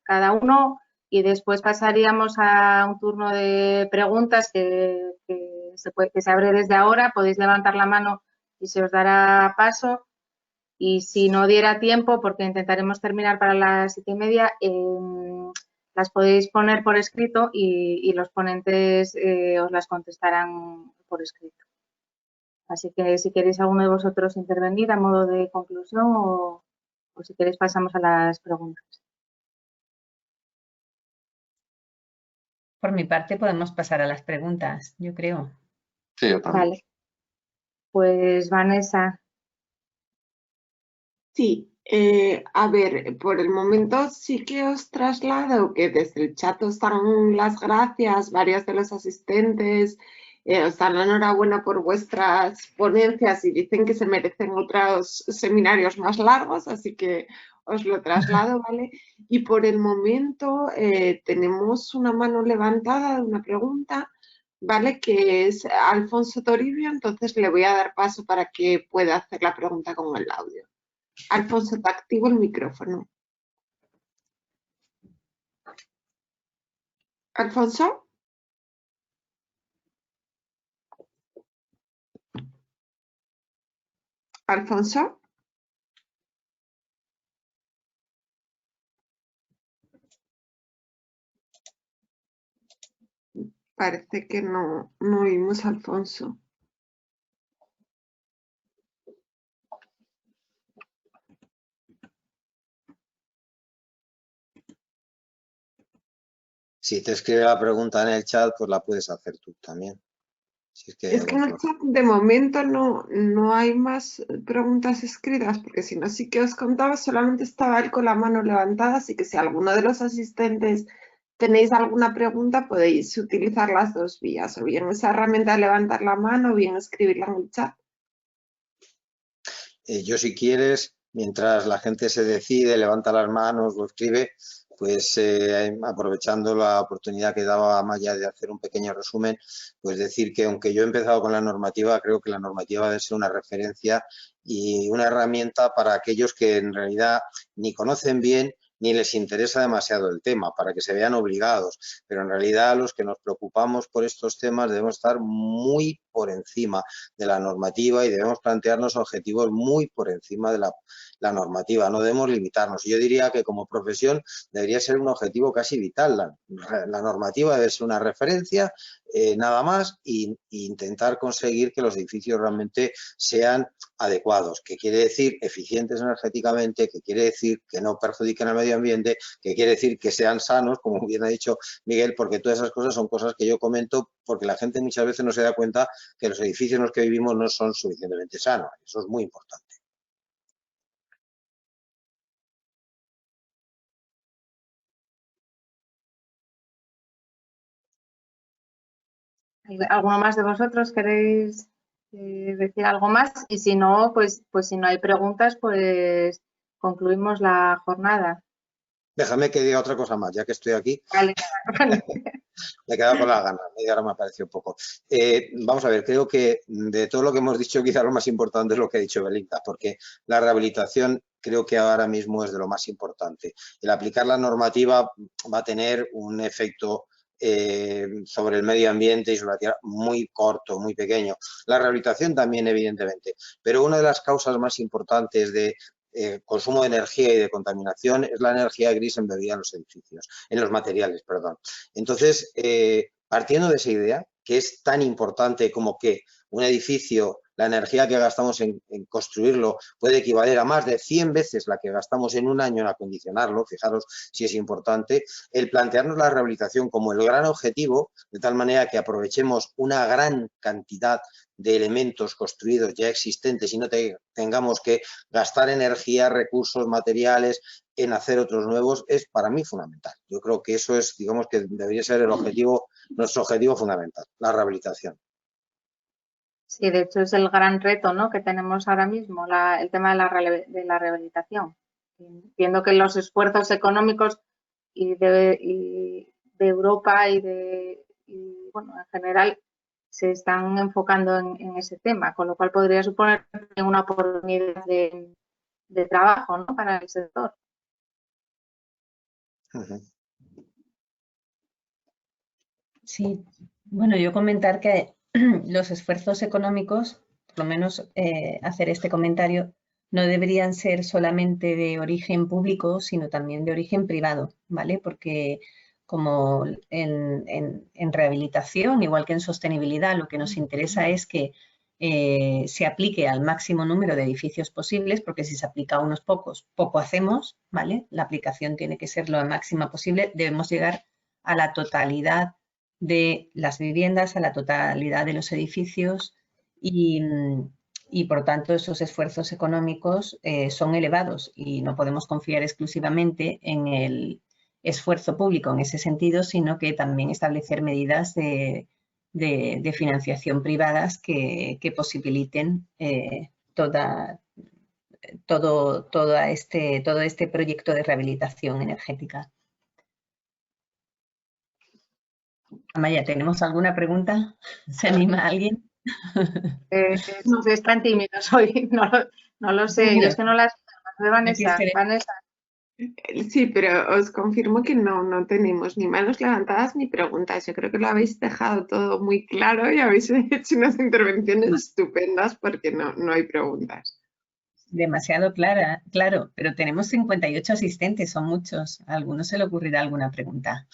cada uno y después pasaríamos a un turno de preguntas que se abre desde ahora, podéis levantar la mano y se os dará paso. Y si no diera tiempo, porque intentaremos terminar para las 7:30, las podéis poner por escrito y los ponentes os las contestarán por escrito. Así que si queréis alguno de vosotros intervenir a modo de conclusión o si queréis pasamos a las preguntas. Por mi parte podemos pasar a las preguntas, yo creo. Sí, yo también. Vale. Pues Vanessa. Sí, a ver, por el momento sí que os traslado que desde el chat os dan las gracias, varios de los asistentes os dan la enhorabuena por vuestras ponencias y dicen que se merecen otros seminarios más largos, así que os lo traslado, ¿vale? Y por el momento tenemos una mano levantada de una pregunta, ¿vale? Que es Alfonso Toribio, entonces le voy a dar paso para que pueda hacer la pregunta con el audio. Alfonso, te activo el micrófono. ¿Alfonso? ¿Alfonso? Parece que no oímos a Alfonso. Si te escribe la pregunta en el chat, pues la puedes hacer tú también. Si es que Es que en el chat de momento no hay más preguntas escritas, porque si no, sí que os contaba, solamente estaba él con la mano levantada, así que si alguno de los asistentes tenéis alguna pregunta, podéis utilizar las dos vías, o bien esa herramienta de levantar la mano, o bien escribirla en el chat. Yo, si quieres, mientras la gente se decide, levanta las manos o escribe, pues aprovechando la oportunidad que daba Amaya de hacer un pequeño resumen, pues decir que aunque yo he empezado con la normativa, creo que la normativa debe ser una referencia y una herramienta para aquellos que en realidad ni conocen bien ni les interesa demasiado el tema, para que se vean obligados. Pero en realidad los que nos preocupamos por estos temas debemos estar muy por encima de la normativa y debemos plantearnos objetivos muy por encima de la normativa. No debemos limitarnos. Yo diría que como profesión debería ser un objetivo casi vital. La normativa debe ser una referencia, nada más, e intentar conseguir que los edificios realmente sean adecuados, que quiere decir eficientes energéticamente, que quiere decir que no perjudiquen al medio ambiente, que quiere decir que sean sanos, como bien ha dicho Miguel, porque todas esas cosas son cosas que yo comento porque la gente muchas veces no se da cuenta que los edificios en los que vivimos no son suficientemente sanos. Eso es muy importante. ¿Alguno más de vosotros queréis decir algo más? Y si no, pues si no hay preguntas, pues concluimos la jornada. Déjame que diga otra cosa más, ya que estoy aquí. Vale. Me he quedado con las ganas, media hora me ha parecido poco. Vamos a ver, creo que de todo lo que hemos dicho, quizás lo más importante es lo que ha dicho Belinda, porque la rehabilitación creo que ahora mismo es de lo más importante. El aplicar la normativa va a tener un efecto sobre el medio ambiente y sobre la tierra muy corto, muy pequeño. La rehabilitación también, evidentemente, pero una de las causas más importantes de consumo de energía y de contaminación es la energía gris embebida en los edificios, en los materiales, perdón. Entonces, partiendo de esa idea, que es tan importante como que un edificio, la energía que gastamos en construirlo puede equivaler a más de 100 veces la que gastamos en un año en acondicionarlo, fijaros si es importante, el plantearnos la rehabilitación como el gran objetivo, de tal manera que aprovechemos una gran cantidad de elementos construidos ya existentes y no tengamos que gastar energía, recursos, materiales en hacer otros nuevos, es para mí fundamental. Yo creo que eso es, digamos, que debería ser el objetivo, nuestro objetivo fundamental, la rehabilitación. Sí, de hecho es el gran reto, ¿no?, que tenemos ahora mismo, el tema de la rehabilitación. Viendo que los esfuerzos económicos y de Europa bueno, en general se están enfocando en ese tema, con lo cual podría suponer una oportunidad de trabajo, ¿no?, para el sector. Sí, bueno, yo comentar que los esfuerzos económicos, por lo menos hacer este comentario, no deberían ser solamente de origen público, sino también de origen privado, ¿vale? Porque como en rehabilitación, igual que en sostenibilidad, lo que nos interesa es que se aplique al máximo número de edificios posibles, porque si se aplica a unos pocos, poco hacemos, ¿vale? La aplicación tiene que ser lo máxima posible. Debemos llegar a la totalidad de las viviendas, a la totalidad de los edificios y por tanto esos esfuerzos económicos son elevados y no podemos confiar exclusivamente en el esfuerzo público en ese sentido, sino que también establecer medidas de financiación privadas que posibiliten todo este proyecto de rehabilitación energética. Amaya, ¿tenemos alguna pregunta? ¿Se anima alguien? Están tímidos hoy, no lo sé. Yo es que no las veo. Vanessa. Sí, pero os confirmo que no tenemos ni manos levantadas ni preguntas. Yo creo que lo habéis dejado todo muy claro y habéis hecho unas intervenciones estupendas porque no hay preguntas. Demasiado clara, claro, pero tenemos 58 asistentes, son muchos. A alguno se le ocurrirá alguna pregunta.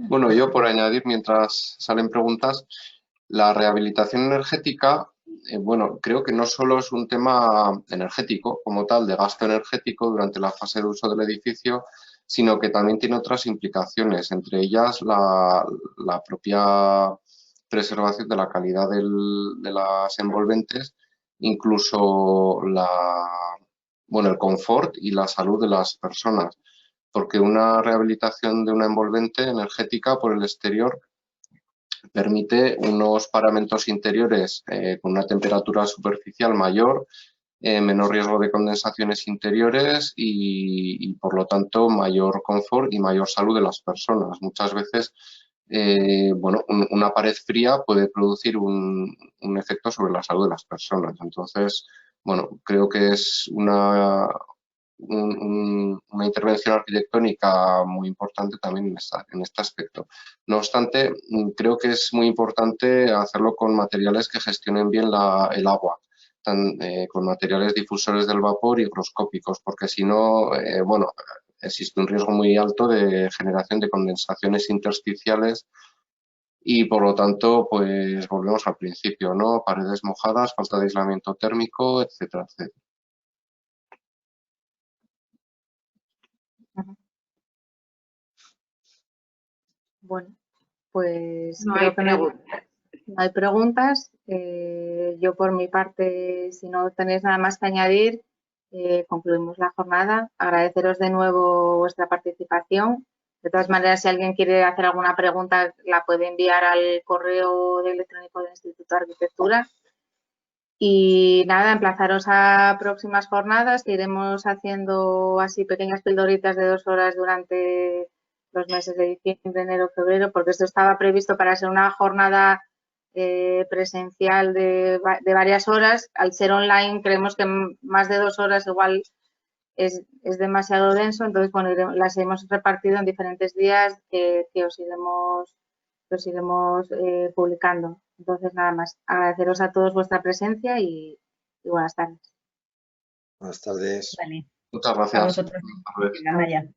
Bueno, yo por añadir, mientras salen preguntas, la rehabilitación energética, bueno, creo que no solo es un tema energético como tal, de gasto energético durante la fase de uso del edificio, sino que también tiene otras implicaciones, entre ellas la propia preservación de la calidad de las envolventes, incluso el confort y la salud de las personas, porque una rehabilitación de una envolvente energética por el exterior permite unos paramentos interiores con una temperatura superficial mayor, menor riesgo de condensaciones interiores y, por lo tanto, mayor confort y mayor salud de las personas. Muchas veces, una pared fría puede producir un efecto sobre la salud de las personas. Entonces, bueno, creo que es una intervención arquitectónica muy importante también en este aspecto. No obstante, creo que es muy importante hacerlo con materiales que gestionen bien el agua, con materiales difusores del vapor higroscópicos, porque si no, existe un riesgo muy alto de generación de condensaciones intersticiales y, por lo tanto, pues volvemos al principio, ¿no? Paredes mojadas, falta de aislamiento térmico, etcétera, etcétera. Bueno, pues No creo hay que no hay preguntas. Yo por mi parte, si no tenéis nada más que añadir, concluimos la jornada. Agradeceros de nuevo vuestra participación. De todas maneras, si alguien quiere hacer alguna pregunta, la puede enviar al correo electrónico del Instituto de Arquitectura. Y nada, emplazaros a próximas jornadas, que iremos haciendo así pequeñas pildoritas de 2 horas durante los meses de diciembre, enero, febrero, porque esto estaba previsto para ser una jornada presencial de varias horas. Al ser online, creemos que más de 2 horas igual es demasiado denso, entonces, bueno, las hemos repartido en diferentes días que os iremos publicando. Entonces, nada más. Agradeceros a todos vuestra presencia y buenas tardes. Buenas tardes. Vale. Muchas A gracias. vosotros. Amaya.